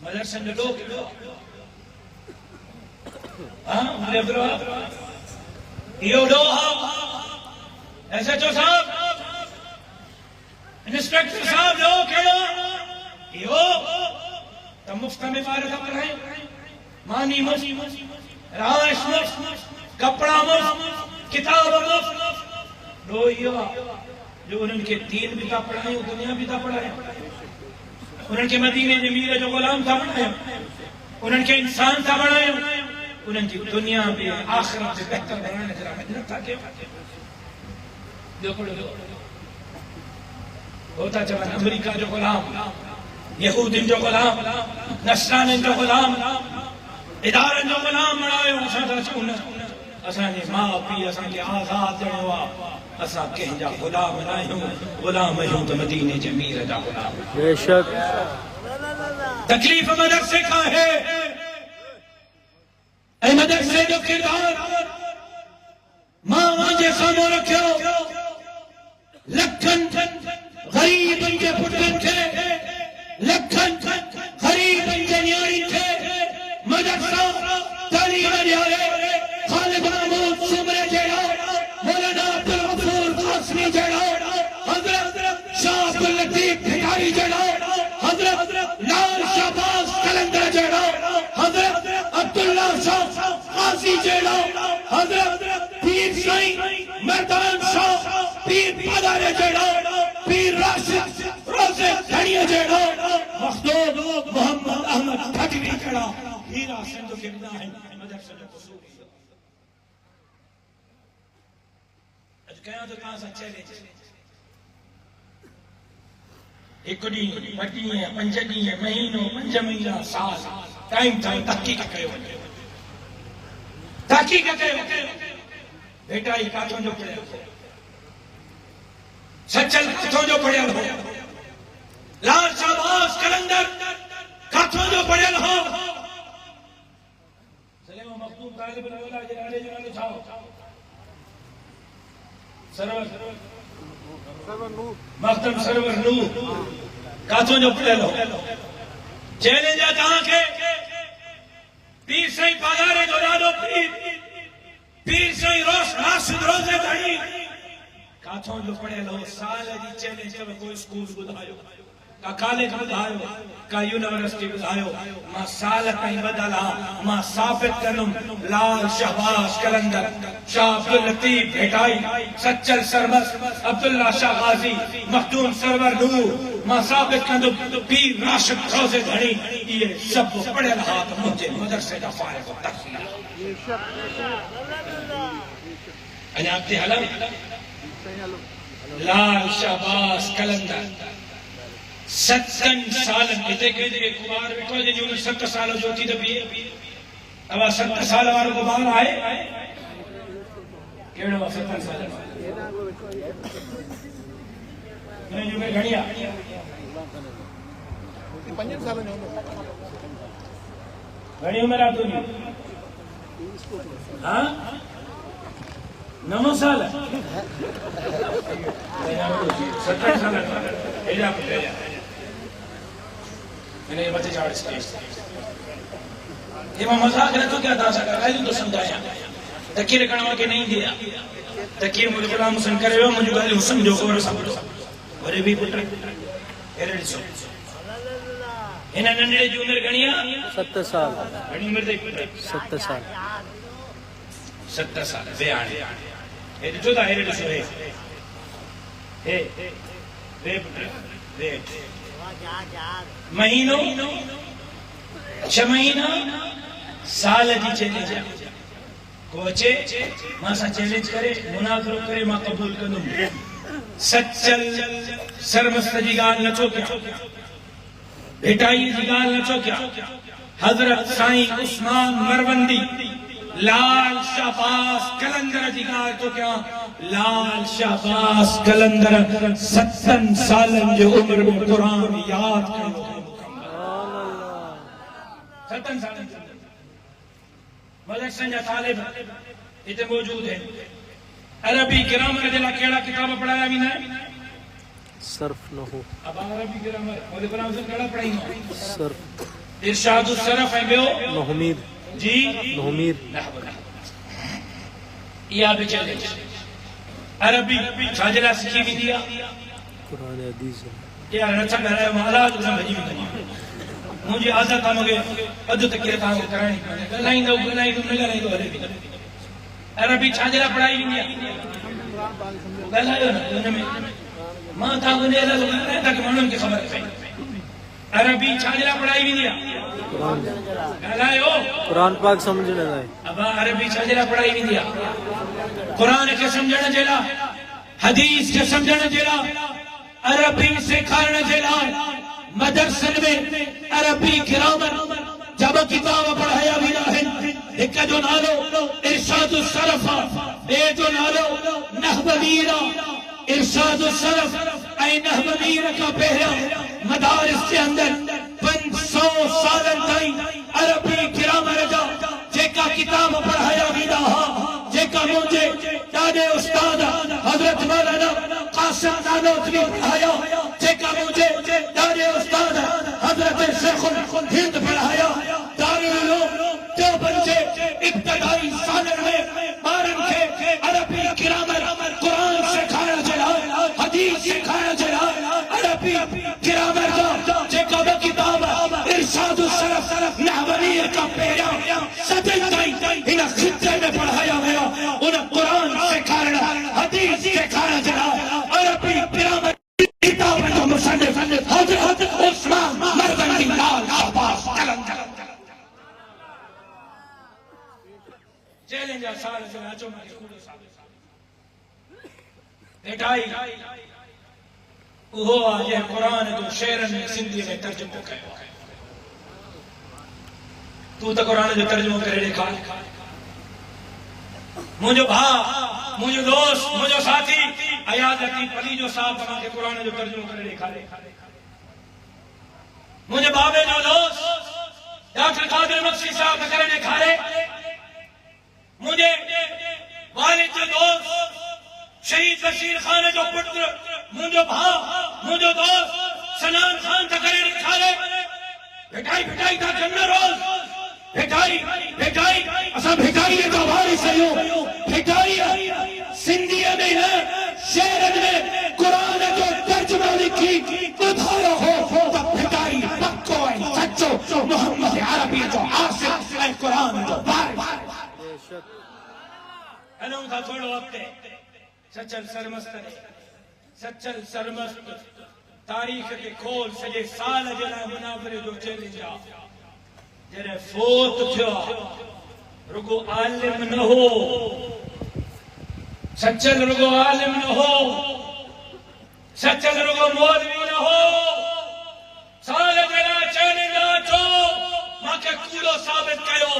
मदरसे में लोग मेरे ब्रो यो लो एसएचओ साहब इंस्पेक्टर साहब लो केड़ो यो त मुफ्त में बार का पढ़ाई मानी मुफ्त राश मुफ्त कपड़ा मुफ्त किताब मुफ्त लो यो जो उनके दीन भी था पढ़ाई दुनिया भी था पढ़ाई उनके मदीने जे मीर जो गुलाम था बनाया उनके इंसान था बनाया उनकी दुनिया भी आखिरत से बेहतर बनाने जरा मेहनत था के देखो होता चला अमेरिका जो गुलाम यहूदी जो गुलाम नस्रानी जो गुलाम इदारन जो गुलाम बनायो असांजे माउ पीउ असांखे आज़ाद ॾिनो आहे असां कंहिंजा गुलाम न आहियूं गुलाम आहियूं त मदीने जे मीर जा गुलाम बेशक तकलीफ मदरसे का है। ऐ मदरसे जो किरदार मां जे सामो रखियो, लखन गरीबन जे पुटन थे, लखन गरीबन जे न्याणी थे। मदरसा तालीम ॾियारे, खालिद महमूद सुमरे जहिड़ा, मौलाना अब्दुल गफूर कासमी जहिड़ा, हज़रत शाह अब्दुल लतीफ भिटारी जहिड़ा, हज़रत लाल शाहबाज कलंदर जहिड़ा, हज़रत अब्दुल्ला शाह काजी जहिड़ा, हज़रत पीर साईं मर्दान शाह पीर पादारे जहिड़ा, पीर राशिद रोज़े धड़िया जहिड़ा, मखदूम मोहम्मद अहमद खटवी जहिड़ा हीरा सिंध के बिना है मदरसे जो कसूर है। अज कया तो कहां सा चैलेंज एक ॾींहुं, ॿ ॾींहं, 5 ॾींहं, महीनो, 5 महीना, साल टाइम था तहक़ीक़ कयो वञे, तहक़ीक़ कयो। बेटा ही काथों जो पढ़ियल हो, सचल काथों जो पढ़ियल हो, लाल शाहबाज कलंदर काथों जो पढ़ियल हो, सलेमा मखदूम तालिब अल-औला जे नाले जो नालो छा हो? सरवर मखदूम सरवर नूर काथों जो पढ़ियल हो। चैलेंज है तहां के पीर साईं पादारे जो नालो पीर साईं राशिद रोज़े धड़ी काथों जो पढ़ियल हो। साल जी चैलेंज कयो, कोई स्कूल ॿुधायो, का कॉलेज ॿुधायो, का यूनिवर्सिटी ॿुधायो, मां साल ताईं ॿधल आहियां, मां साबित कंदुमि लाल शाहबाज कलंदर, शाह अब्दुल लतीफ भिटाई, सच्चल सरबस अब्दुल्ला शाह गाजी, मखदूम सरवर नूर, मां साबित कंदुमि पीर राशिद रोज़े धड़ी ये सब पढ़ियल हा त मुंहिंजे मदरसे जा फारिग़ तहसील अञा अॻिते हलूं। लाल शाहबाज कलंदर 7 साल हिते के कुमार वेठो जे उम्र 7 साल जो थी त बीहे अवा 7 साल वारो कुमार आहे केड़ो 7 साल मैं जो घणिया 5 साल जो घणी उम्र आहे तुंहिंजी? हां 9 साल 70 साल एजा पुटे मैंने ये बच्चे चाड़ स्टेज ये मैं मजाक न तो क्या था सका गाली तो समझाया तकीर कणवा के नहीं दिया तकीर मुझे गुलाम हुसैन करे हो मुझे गाली समझो और समझो अरे भी पुत्र एरे सो इन नंढड़े जी उम्र घणिया 7 साल घणी उम्र दे पुत्र 7 साल 7 साल वे आने ए जो दा एरे सो हे वे पुत्र वे महीनो 6 महीना साल जी चैलेंज को अचे मां सा चैलेंज करे मुनाज़रो करे मां कबूल कंदुमि सचल सरमस्त जी गाल न छो क्या भेटाई जी गाल न छो क्या हजरत साईं उस्मान मरवंदी लाल शाहबाज कलंदर जी गाल तो क्या लाल शाहबाज कलंदर 7 सालन जो उम्र में कुरान याद कयो 7 सालन मदरसे जा तालिब इते मौजूद है। अरबी ग्रामर जे ला केड़ा किताब पढ़ाया भी ना सर्फ न हो अब अरबी ग्रामर और गुलाम से केड़ा पढ़ाई सर्फ इरशाद सरफ है बियो नहमीर जी नहमीर या भी चैलेंज अरबी छाजला सीखी भी दिया कुरान हदीस यार अच्छा कर रहा है माला जो समझी भी मुझे आदत है मुझे अद तक के काम करानी गलाई दो नहीं तो अरबी छाजला पढ़ाई भी दिया गलायो ना उनमें मां था उन्हें लगा तक मालूम की खबर है अरबी छाजला पढ़ाई भी दिया गलायो कुरान पाक समझने लाए अब अरबी छाजला पढ़ाई भी दिया कुरान के समझण जेला हदीस के समझण जेला अरबी सिखारण जेला मदरसन में अरबी ग्रामर जब किताब पढ़ाया भी है एक जो नालो इरशाद सरफ ए जो नालो नहवीरा इरशाद सरफ ऐ नहवीर का पहरा मदारिस के अंदर 500 100 सालन ताईं अरबी ग्रामर जा जेका किताब पढ़ाया वेंदा हा, जेका मुझे ॾाढे उस्ताद हज़रत मौलाना कासिम नानोतवी पढ़ाया, जेका मुझे ॾाढे उस्ताद हज़रत शेखुल हिंद पढ़ाया। दारुल उलूम देवबंद जे इब्तिदाई सालन में ॿारनि खे अरबी ग्रामर कुरान सिखाइण जे लाइ, हदीस सिखाइण जे लाइ अरबी ग्रामर जा जेका बि किताब इरशाद सरफ नहवनीर का पहिरियां सदन ताईं हिन खिते में पढ़ाया विया। उन कुरान सिखाइण, हदीस सिखाइण जे लाइ अरबी ग्रामर किताब जो मुसन्निफ हज़रत उस्मान मरदंदी लाल शाहबाज कलंदर। चैलेंज साल से अचो मां स्कूल साहब एटाई उहो आहे कुरान जो शेरनि में सिंधी में तर्जुमो कयो आहे। तू तो कुरान जो तर्जुमो करे ॾेखार। मुझो भाउ, मुझो दोस्त, मुझो साथी अयाद लतीफ अली जो साहब तव्हांखे कुरान जो तर्जुमो करे ॾेखारे। मुझे बाबे जो दोस्त डॉक्टर कादिर मक्सी साहब करे ॾेखारे। मुझे वालिद जो दोस्त शहीद बशीर खान जो पुत्र, मुझो भाउ, मुझो दोस्त सनान खान करे ॾेखारे। भेटाई भेटाई था कनि रोज़, भेटाई भेटाई असां भेटाईअ जा वारिस आहियूं। भेटाई सिंधीअ में न शेरनि में कुरान जो तर्जुमो लिखी ॿुधायो हो त भेटाई पक्को ऐं सचो मोहम्मद अरबी जो आशिक़ ऐं कुरान जो वारिस। हलूं था थोरो अॻिते। सचल सरमस्त तारीख़ के खोल सॼे साल जे लाइ मुनाफ़रे जो चैलेंज आहे। जॾहिं फोत थियो रुगो आलिम न हो, सचल रुगो आलिम न हो, सचल रुगो मौलवी न हो। साल जे लाइ चैलेंज अचो मूंखे कूड़ो साबित कयो।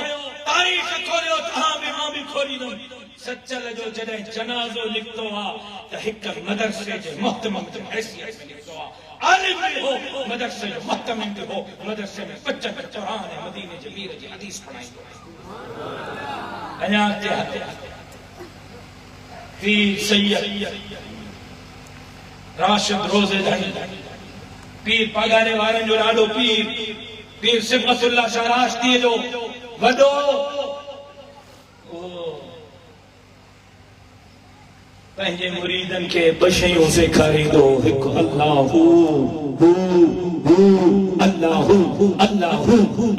तारीख़ खोलियो, तव्हां बि मां बि खोलींदुमि। सचल जो जॾहिं जनाज़ो लिखतो आहे त हिक मदरसे जे मुहतमिम जी हैसियत में लिखतो आहे। आलिम भी हो, मदरसे जो मुहतमिम भी हो, मदरसे में 25 कुरान ऐं मदीने जे मीर जी हदीस पढ़ाईंदो आहे। अञा अॻिते पीर सैयद राशिद रोज़ेदारी, पीर पगारे वारनि जो ॾाढो पीर, पीर सिफ़तुल्लाह शाह राश्दी जो वॾो पंहिंजे मुरीदन के बशयूं सेखारींदो। हिकु अल्लाहु अल्लाहु अल्लाहु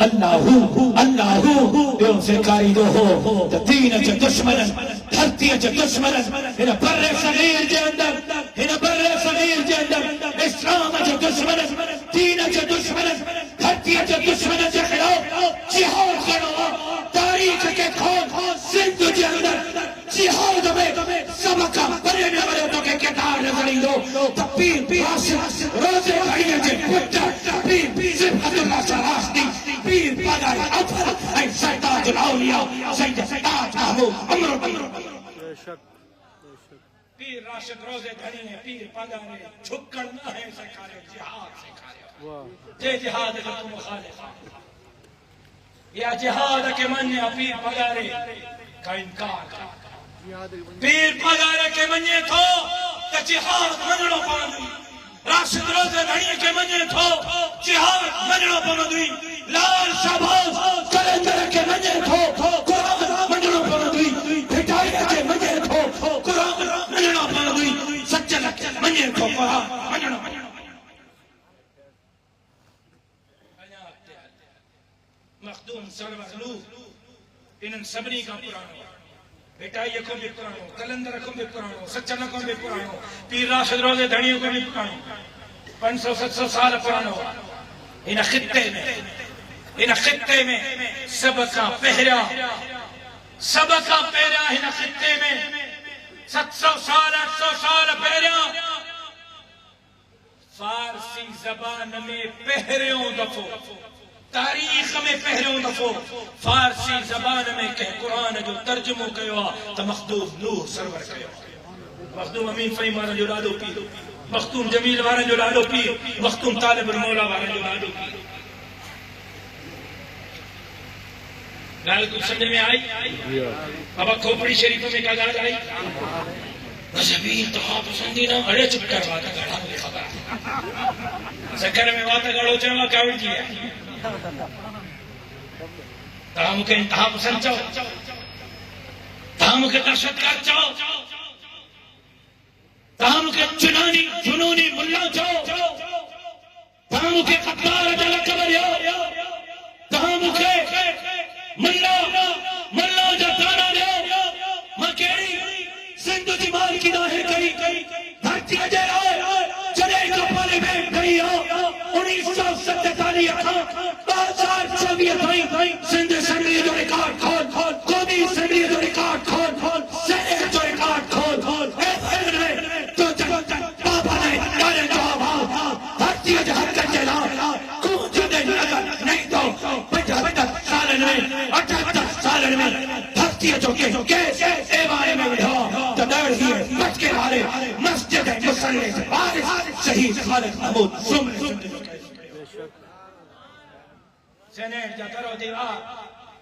अल्लाहु अल्लाहु ॿियो सेखारींदो हो त दीन जे दुश्मननि, धरतीअ जे दुश्मननि, हिन बर्रे सगीर जे अंदरि, हिन बर्रे सगीर जे अंदरि इस्लाम जे दुश्मननि, दीन जे दुश्मननि, धरतीअ जे दुश्मननि जे ख़िलाफ़ जिहाद करणो आहे। तारीख़ के खोल सिंध जे अंदरि जिहाद में सब का बड़े में बड़े तो के किरदार नजर ईंदो त पीर राशिद रोज़ेदारी जे पुत्र पीर सिफ़तुल्लाह शाह राश्दी, पीर पगारे अफर ऐं सैयदुल औलिया सैयद ताज महमूद उमर पीर राशिद रोज़ेदारी ने पीर पगारे झुकण न है सिखारियो, जिहाद सिखारियो। जे जिहाद के तुम मुखालिफ या जिहाद के मन्ने पीर पगारे का इनकार कर। पीर पगारे के मञे थो त जिहाद मञणो पवंदो। राशिद रोज़ेदारी के मञे थो जिहाद मञणो पवंदो। लाल शाहबाज कलंदर के मञे थो कुरान मञणो पवंदो। भेटाई के मञे थो कुरान मञणो पवंदो। सचल के मञे थो कुरान मञणो पवंदो। मखदूम सरवगलू इन्हनि सभिनी खां पुराणो, भेटाई को भी पुराणो, कलंदर को भी पुराणो, सचल को भी पुराणो, पीर राशिद रोज़ेदारी को भी पुराणो, 500-700 साल पुराणो। इन खिते में सब का पहिरियां हिन खिते में 700 साल 800 साल पहिरियां फारसी ज़बान में पहिरियों दफ़ो, तारीख़ में पहिरियों दफ़ो फारसी ज़बान में कंहिं कुरान जो तर्जुमो कयो आहे त मखदूम नूह सरवर कयो। मखदूम अमीन फ़हीम वारनि जो ॾाढो पीर, मखदूम जमील वारनि जो ॾाढो पीर, मखदूम तालिबुल मौला वारनि जो ॾाढो पीर। गाल कुछ समझ में आई? बाबा खोपड़ी शरीफ में क्या गाल आई? मजहबी इंतहा पसंदी ना अड़े चुप करवा था गाड़ा में खबर सकर में बात गाड़ो चवा कावड़ किया ताम के इंतहा पसंद चाओ ताम के दहशतगर्द चाओ ताम के जुनूनी मुल्ला चाओ ताम के कब्बार जल कबर यो ताम के मुल्ला जताना दे मकेड़ी सिंधु जी मार की दाहे कई धरती अजय आए चले कपाले में गई हो 1947 2024 सिंध असेंबली जो रिकॉर्ड खोल कौमी असेंबली जो रिकॉर्ड खोल सेनेट जो रिकॉर्ड खोल तो बाबा ने डाले जवाब धरती अजय हक चला कूद दे नहीं तो 75 साल में 78 साल में धरती जो के बारे में बच के हारे मस्जिद मुसल्ले शहीद खालिद महमूद सेनेट जा करो देवा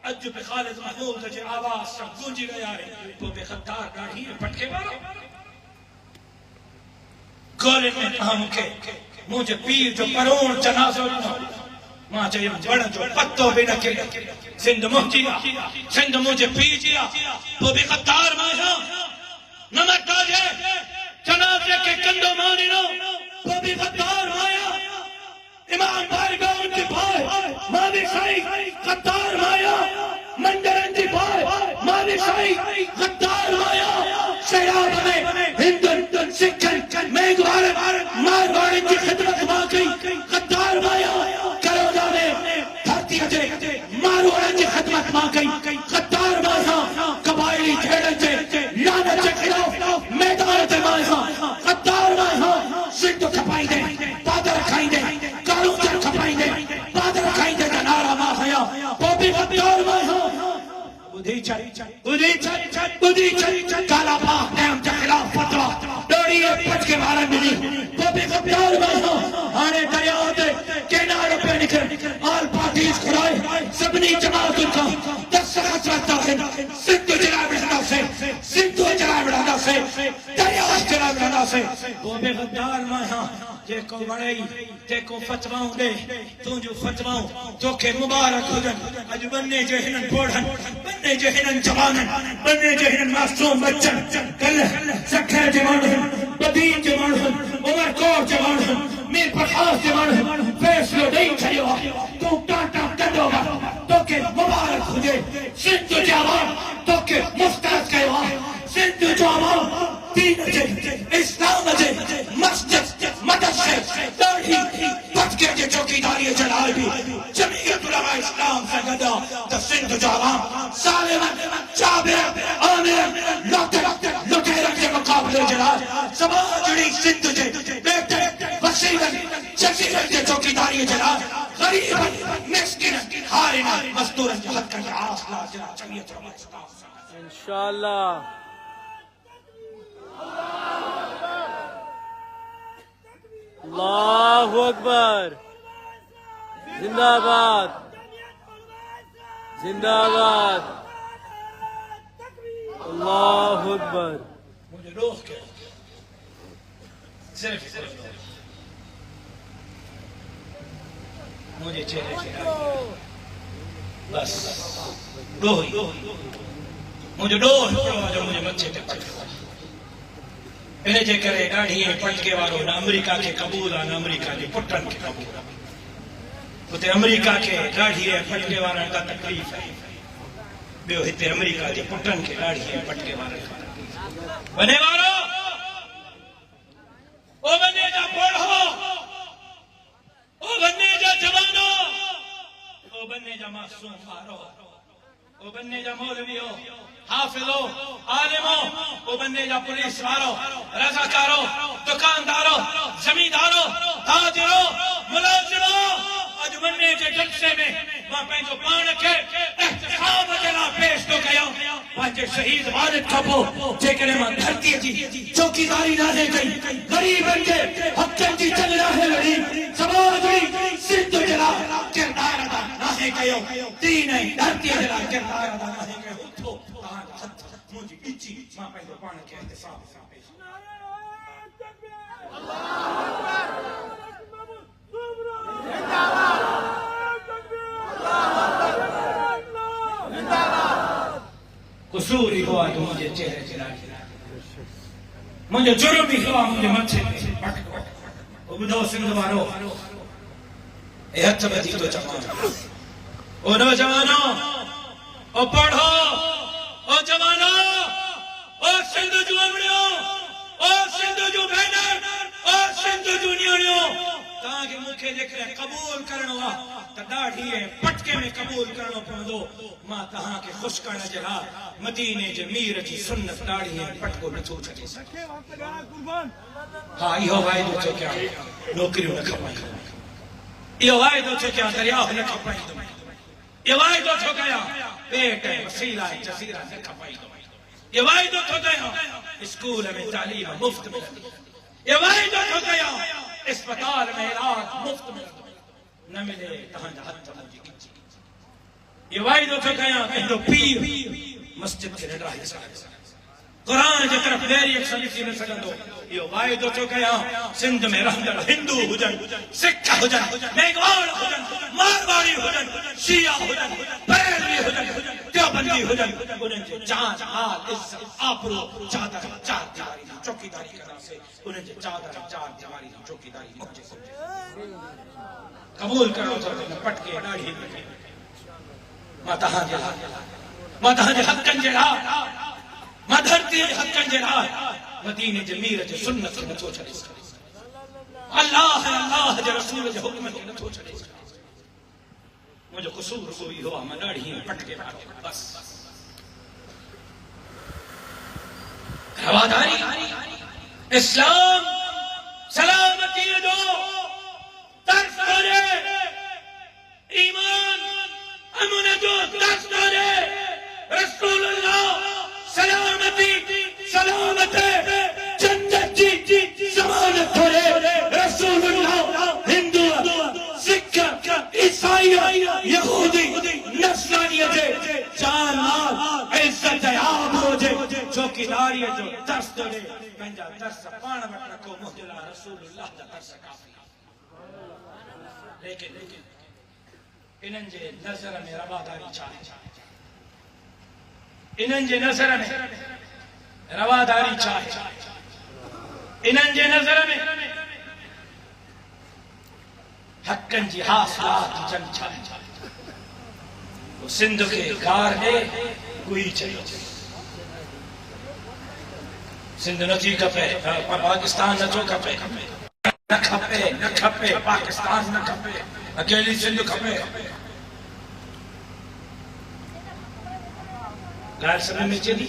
अज पे खालिद महमूद जी आवाज सब गूंजी गया है तो बेखतार गाड़ी पटके मारो गोले में हम के मुझे पीर जो करोड़ जनाजो मां चाहिए बड़ जो पत्तो भी न के सिंध मुझे पी जिया वो बेखतार माया नमक ताजे जनाजे के कंधों मानिनो वो भी गद्दार माया इमाम बारगाह उनके भाई मालिक शाही गद्दार माया मंडरन जी भाई मालिक शाही गद्दार माया शराब में हिंदू सिखन मेघवार मारवाड़ी की खिदमत मां गई गद्दार माया करोड़ा में धरती अजय मारवाड़ी की खिदमत मां गई गद्दार माया कबायली झेड़न से लानत के खिलाफ मैदान से माया गद्दार माया सिंधु खपाएंगे बादल खाएंगे कालू चर खपाएंगे बादल खाएंगे नारा माया वो भी गद्दार माया बुद्धि चल काला पाक नाम के खिलाफ फतवा डोरी पट के मारा मिली वो भी गद्दार माया आने दरिया दे किनारे पे निकल आल पार्टीज खुराए सबनी जमात का 10 खतरा है सिंधु जला बिड़ा से दरिया जला बिड़ा से वो भी गद्दार माया जेको वणई जेको फतवाऊं दे तू जो फतवाऊं तोखे मुबारक हुजन अज बन्ने जे हिनन पोढ़न बन्ने जे हिनन जवानन बन्ने जे हिनन मासूम बच्चन कल सखे जे माण्हुन बदीन जे माण्हुन उमर कोट जे माण्हुन मीर प्रकाश जे माण्हुन फैसलो ॾेई छॾियो तू टाटा कंदो तोखे मुबारक हुजे सिंध जो आवाम तोखे मुफ्ताज कयो सिंध जो आवाम दीन जे इस्लाम जे मस्जिद मदरसे दाढ़ी पटके जे चौकीदारी जलाल भी जमीयत उलमा इस्लाम से गदा तो सिंध जो आवाम सालिमन जाबिर आमिर लुटेरन के मुकाबले जलाल समाज जुड़ी सिंध जे बेटे वसीलन जसीरन के चौकीदारी जलाल गरीबन मिस्किन हारिन मजदूरन के हक के आसला जला जमीयत उलमा इस्लाम इंशाअल्लाह अल्लाहु अकबर जिंदाबाद जिंदाबाद अल्लाहु अकबर मुझे रोक के सिर्फ मुझे चेहरे से बस मुझे डोह जो मुझे मच्छे ते पटके इन्हें जे करे ॾाढी पटके वारो न अमेरिका के कबूल आहे न अमेरिका जे पुटन के कबूल आहे उते अमेरिका के ॾाढी पटके वारनि का तकलीफ़ है ॿियो हिते अमेरिका जे पुटन के ॾाढी पटके वारनि का वने वारो ओ वने जा पढ़ो ओ वने जा जवानो ओ वने जा मासूम ॿारो ओ वने जा मौलवियो हाफिजो आलिमो ओ बन्ने जा पुलिस वारो रजाकारो दुकानदारो जमींदारो ताजिरो मुलाजिमो अज बन्ने जे जलसे में मां पंहिंजो पाण खे एहतिसाब जे लाइ पेश थो कयां पंहिंजे शहीद वालिद खां पोइ जेकॾहिं मां धरतीअ जी चौकीदारी नाहे कई ग़रीबनि खे हक़नि जी जंग नाहे लड़ी समाज जी सिंध जे लाइ किरदार अदा नाहे कयो दीन ऐं धरती जे लाइ किरदार अदा नाहे कयो उथो तव्हांजा हथ मुंहिंजी ॻिची मां पंहिंजो पाण खे इंतिसाब सां पेश कसूर इहो आहे मुंहिंजे चेहरे ते मुंहिंजो जुर्म इहो आहे मुंहिंजे मथे ते ॿुधो सिंध वारो ए हथ ॿधी थो चवां ओ नौजवानो ओ पढ़ो ओ जवानो ओ सिंध जूं अमड़ियो ओ सिंध जूं भेनर ओ सिंध जूं नियाणियो तव्हांखे मूंखे जेकॾहिं क़बूल करणो आहे त ॾाढी पटके में क़बूल करणो पवंदो मां तव्हांखे ख़ुशि करण जे लाइ मदीने जे मीर जी सुन्नत ॾाढी पटको नथो छॾे सघे हा इहो वाइदो थो कयां नौकरियूं न खपाईंदुमि इहो वाइदो थो कयां दरियाह न खपाईंदुमि इहो वाइदो थो कयां पेट ऐं वसीला ऐं जज़ीरा न खपाईंदुमि इहो वाइदो थो कयां स्कूल में तालीम मुफ़्त मिलंदी इहो वाइदो थो कयां अस्पताल में इलाज मुफ़्त मिलंदो न मिले तव्हांजा हथ मुंहिंजी ॻिची इहो वाइदो थो कयां कंहिंजो पीर मस्जिद खे न ॾाहे सघंदो क़ुरान जे तरफ़ ॿेरी अखर लिखी न सघंदो इहो वाइदो थो कयां सिंध में रहंदड़ हिंदू हुजनि सिख हुजनि मेघवाल हुजनि मारवाड़ी हुजनि शिया हुजनि बरेलवी हुजनि देवबंदी हुजनि उन्हनि जे जान माल इज़्ज़त आबरू चादर चार दीवारी जी चौकीदारी कंदासीं उन्हनि जे चादर चार दीवारी जी चौकीदारी मुंहिंजे क़बूल करो तो पटके ॾाढी मां तव्हांजे हक़नि जे लाइ मां धरती जे हक़नि जे लाइ मदीने जे मीर जे सुन्नत खे नथो छॾे सघां अल्लाह जे रसूल जे हुक्म खे नथो छॾे सघां मुंहिंजो क़सूर सो इहो आहे मां ॾाढी पटके वारो बस रवादारी इस्लाम सलामती जो दर्स करे ईमान अमन जो दर्स करे रसूलुल्लाह सलामती सलामत जन्नत जी जमानत करे रसूलुल्लाह हिंदू सिख ईसाई यहूदी नस्रानी जे जान माल इज्जत आबरू जे चौकीदारी जो दर्स करे पंहिंजा दर्स पाण वटि रखो मुंहिंजे लाइ रसूलुल्लाह जा दर्स काफ़ी लेकिन इन्हनि जे नज़र में रवादारी छा आहे इन्हनि जे नज़र में रवादारी छा आहे इन्हनि जे नज़र में हक़नि जी हासिलात जंग छा आहे सिंध खे गार ॾे कोई चयो सिंध नथी खपे पाकिस्तान नथो खपे न खपे पाकिस्तान न खपे अकेली सिंध खपे ॻाल्हि समझ में अचे थी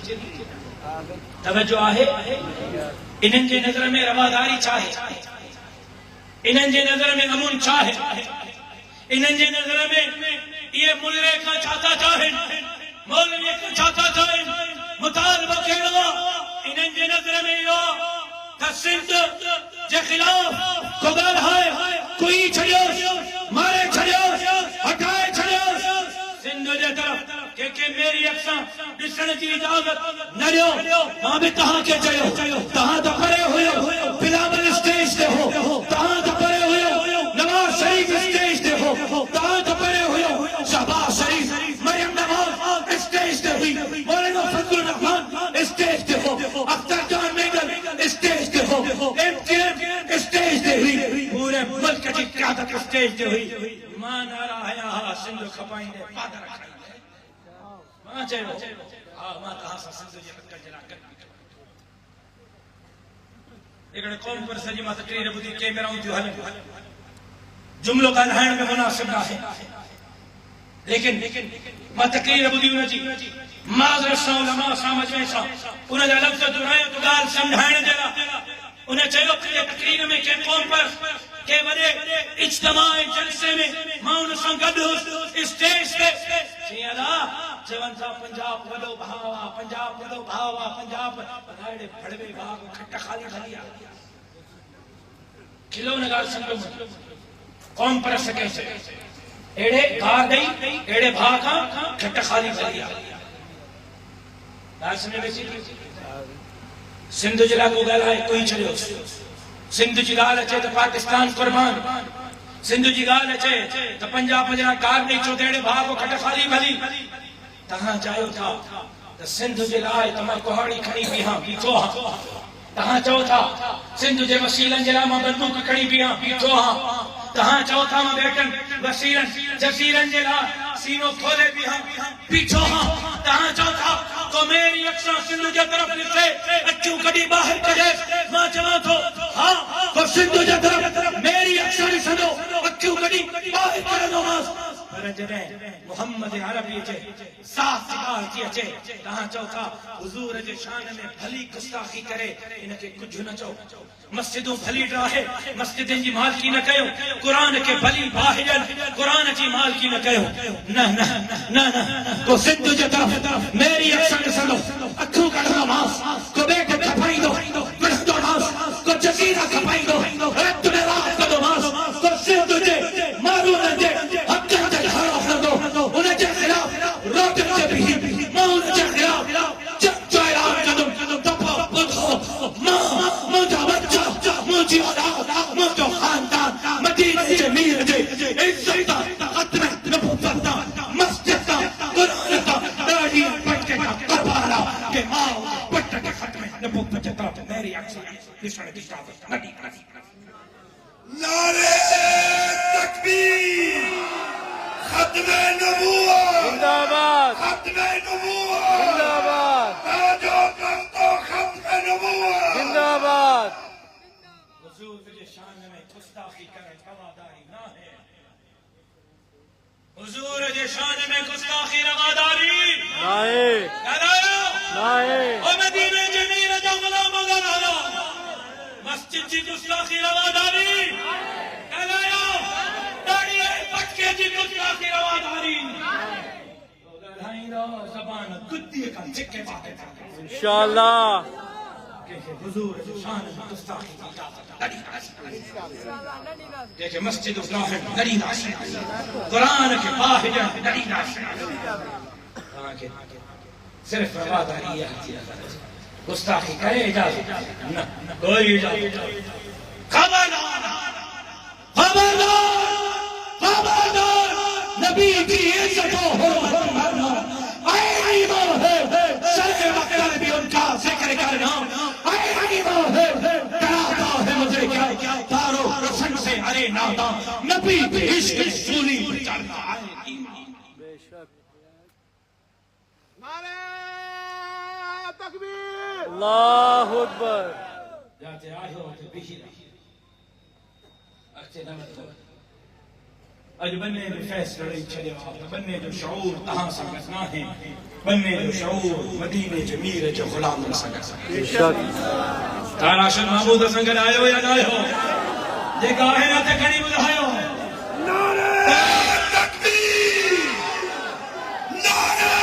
तवजो आहे इन्हनि जे नज़र में रवादारी छा आहे इन्हनि जे नज़र में अमन छा आहे इन्हनि जे नज़र में इहे मुल्ले खां छा था चाहिनि मौलवीअ खां छा था चाहिनि मुतालबो कहिड़ो आहे इन्हनि जे नज़र में इहो त सिंध जे ख़िलाफ़ को ॻाल्हाए कोई छॾियो मारे छॾियो हटाए छॾियो सिंध जे तरफ़ के मेरी अक्सां ॾिसण जी इजाज़त न ॾियो मां बि तव्हांखे चयो तव्हां त परे हुयो बिलावल स्टेज ते हो तव्हां त परे हुयो नवाज़ शरीफ स्टेज ते हो तव्हां त परे हुयो शहबाज शरीफ मरियम नवाज़ स्टेज ते हुई मौलाना फजलुर रहमान स्टेज ते हो अख्तर जान मेगल स्टेज ते हो एमटीएम स्टेज ते हुई पूरे मुल्क जी क़यादत स्टेज ते हुई मां नारा हया सिंध खपाईंदे पादर खाईंदे मां चयो हा मां तव्हां सां सिंध जे हक़नि जे लाइ गॾु हिकिड़े क़ौम पर सॼी मां तकरीर ॿुधी कैमराऊं थियूं हलनि जुमिलो ॻाल्हाइण में मुनासिब न आहे लेकिन मां तकरीर ॿुधी हुनजी माज़रत सां उलमा सां मजमे सां उनजा लफ़्ज़ दुहरायो त ॻाल्हि सम्झाइण जे लाइ उन चयो कि तकरीर में कंहिं क़ौम पर के वॾे इज्तिमा जलसे में मां उन सां गॾु हुउसि स्टेज ते चई अला चवनि था पंजाब वॾो भाउ आहे पंजाब वॾो भाउ आहे पंजाब अहिड़े भड़वे बाग खट खाली खाली आहे खिलो न ॻाल्हि सम्झो क़ौम पर सके एड़े कार दई एड़े भा का खट खाली भलिया दास में बेची सिंध जिला को गाला है कोई छड़ियो सिंध जी गाल अचे तो पाकिस्तान कुर्बान सिंध जी गाल अचे तो पंजाब जना कार नहीं छो एड़े भा को खट खाली भली तहां चायो था तो सिंध जे लाए तमा कुहाड़ी खणी बीहा बीठो हा तहां चओ था सिंध जे वसीलन जे लाए मां बंदूक खणी बीहा बीठो हा तहां चओ था मां बेटन वसीलन जसीरन जे लाए सीनो खोले बीहा बीठो हा तहां चओ था तो मेरी अक्सा सिंध जे तरफ ॾिसे अचूं कढी ॿाहिरि कढे मां चवां थो हा तो सिंध जे तरफ मेरी अक्सा ॾिसंदो अचूं कढी ॿाहिरि कढंदोमांसि पर जॾहिं मोहम्मद अरबी अचे साफ़ सिगार थी अचे तहां चओ था हुजूर जे शान में भली गुस्ताखी करे इनके कुछ न चओ मस्जिदों भली ड्राहे मस्जिदन जी मालकी न कयो कुरान के भली बाहिजन कुरान जी मालकी न कयो न न न न तो सिंध जे तरफ मेरी अक्सर ॾिसंदो अखियूं कढंदो मांस को ॿिए खे खपाईंदो विढ़ंदो मांस को जज़ीरा खपाईंदो रत में रात कंदो मांस को सिंध जे माण्हुनि जे हक़नि ते खड़ो कंदो उन जे ख़िलाफ़ रोट ते बीही मां उन जे ख़िलाफ़ जो ऐलान कंदुमि त पोइ ॿुधो मां मुंहिंजा बच्चा मुंहिंजी औलाद मुंहिंजो ख़ानदान मदीने जे मीर जे इज़्ज़त ख़त्म नबूवत मस्जिद कुरान का दाढ़ी पट्टे का कबारा के मां पट्टे के ख़त्म नबूवत जे तरफ मेरी अक्सर ॾिसण जी इजाज़त नदी नारे तकबीर खत्म नबूवत जिंदाबाद खत्म नबूवत जिंदाबाद ताजो दोस्तों खत्म नबूवत जिंदाबाद हुजूर के शान में गुस्ताखी करे रवादारी ना है हुजूर के शान में गुस्ताखी रवादारी नाए करायो नाए ओ मदीने जमीर जो गुलाम गलाला मस्जिद की गुस्ताखी रवादारी करायो दाढ़ी पटके की गुस्ताखी रवादारी तो गलाही रो ज़बान गुद्दी का जिक्के बातें इंशाअल्लाह हुजूर की शान में गुस्ताखी की इजाजत देखे मस्जिद उस्लाम नड़ी नाशी कुरान के बाहिजन नड़ी नाशी आके सिर्फ रवादारी है गुस्ताखी करे इजाजत न कोई इजाजत खबरदार खबरदार खबरदार नबी की इज्जत हो मरना आई है सरे मक्कर भी उनका जिक्र करना आई है कराता है मुझे क्या तारो रसन से अरे नादा नबी की इश्क सूली चढ़ना है बेशक नारे तकबीर अल्लाहु अकबर जाते आयो तो बिही अच्छे न मतलब अज बनने जो फैसला नहीं चले बनने जो शऊर तहां संगत ना है बनने जो शऊर मदीने जमीर जो गुलाम संगत बेशक ताराशन महमूद संगत आयो या ना आयो जे गाहे ना ते खड़ी बुधायो नारे तकबीर नारे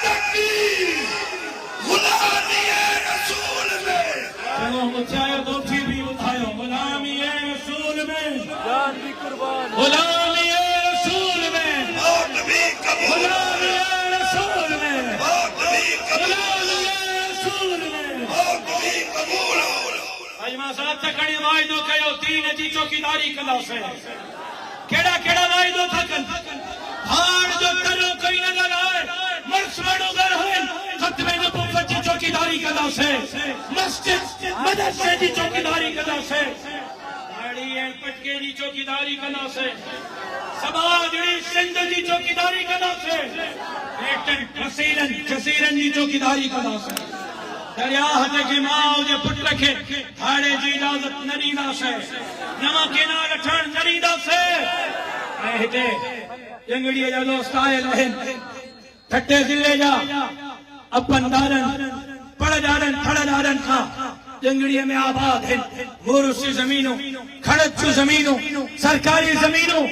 तकबीर गुलामी रसूल में चलो मुझायो तो फिर भी उठायो गुलामी रसूल में जान भी कुर्बान गुलामी रसूल में मौत भी कबूल गुलामी रसूल में मौत भी कबूल गुलामी रसूल में मौत भी कबूल अजमा साहब तक खड़ी वायदो कयो तीन जी चौकीदारी कंदा से केड़ा केड़ा वायदो थकन हार जो करो कोई न लगाए मर्सवाड़ो घर है खत्मे नबूवत की चौकीदारी कंदा से मस्जिद मदरसे की चौकीदारी कंदा से गाड़ी एंड पटके की चौकीदारी कंदा से समाज सिंध की चौकीदारी कंदा से बेटन जसीरन की चौकीदारी कंदा से दरिया हथे के मां जे पुट रखे थाड़े जी इजाजत न ॾींदा से नवा किनार ठहण न ॾींदा से ऐं हिते जंगड़ीअ जा दोस्त आयल आहिनि ठटे ज़िले जा अपन दारन पड़ दारन थड़ दारन खां जंगड़ीअ में आबाद आहिनि मुर्सी ज़मीनूं खड़चू ज़मीनूं सरकारी ज़मीनूं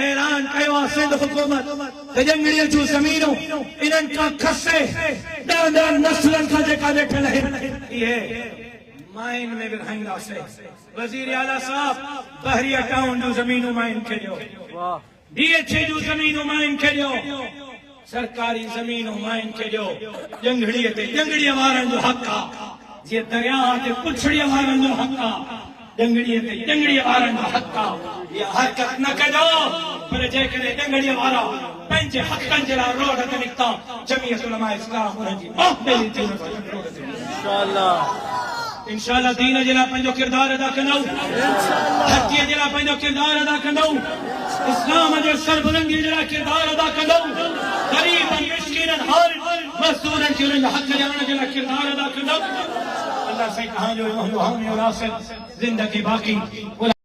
ऐलान कयो आहे सिंध हुकूमत त जंगड़ीअ जूं ज़मीनूं इन्हनि खां खसे ॾह नस्लनि खां जेका वेठल आहिनि इहे माइन में विरहाईंदासीं वज़ीर आला साहब बहरिया टाउन जूं ज़मीनूं माइन खे ॾियो वाह DH जो ज़मीन माइन खे ॾियो, सरकारी ज़मीन माइन खे ॾियो। जंगड़ीअ ते जंगड़ीअ वारनि जो हक़ आहे, जीअं दरिया ते पुछड़ीअ वारनि जो हक़ आहे, जंगड़ीअ ते जंगड़ीअ वारनि जो हक़ आहे। इहा हरकत न कजो, पर जेकॾहिं जंगड़ीअ वारा पंहिंजे हक़नि जे लाइ रोड ते निकिता, जमीयत उलमा इस्लाम उन्हनि जी बाहुबली थी रोड ते। इंशाअल्लाह दीन जे लाइ पंहिंजो किरदार अदा कंदव, हक़ीअ जे लाइ पंहिंजो किरदार अदा कंदव, इस्लाम जे सरबलंदीअ जे लाइ किरदार अदा कंदव, ग़रीबनि मिस्कीननि हारिन मज़दूरनि खे उन्हनि जा हक़ ॾियण जे लाइ किरदार अदा कंदव। अल्लाह से कहां जो हामी और नासिर जिंदगी बाकी।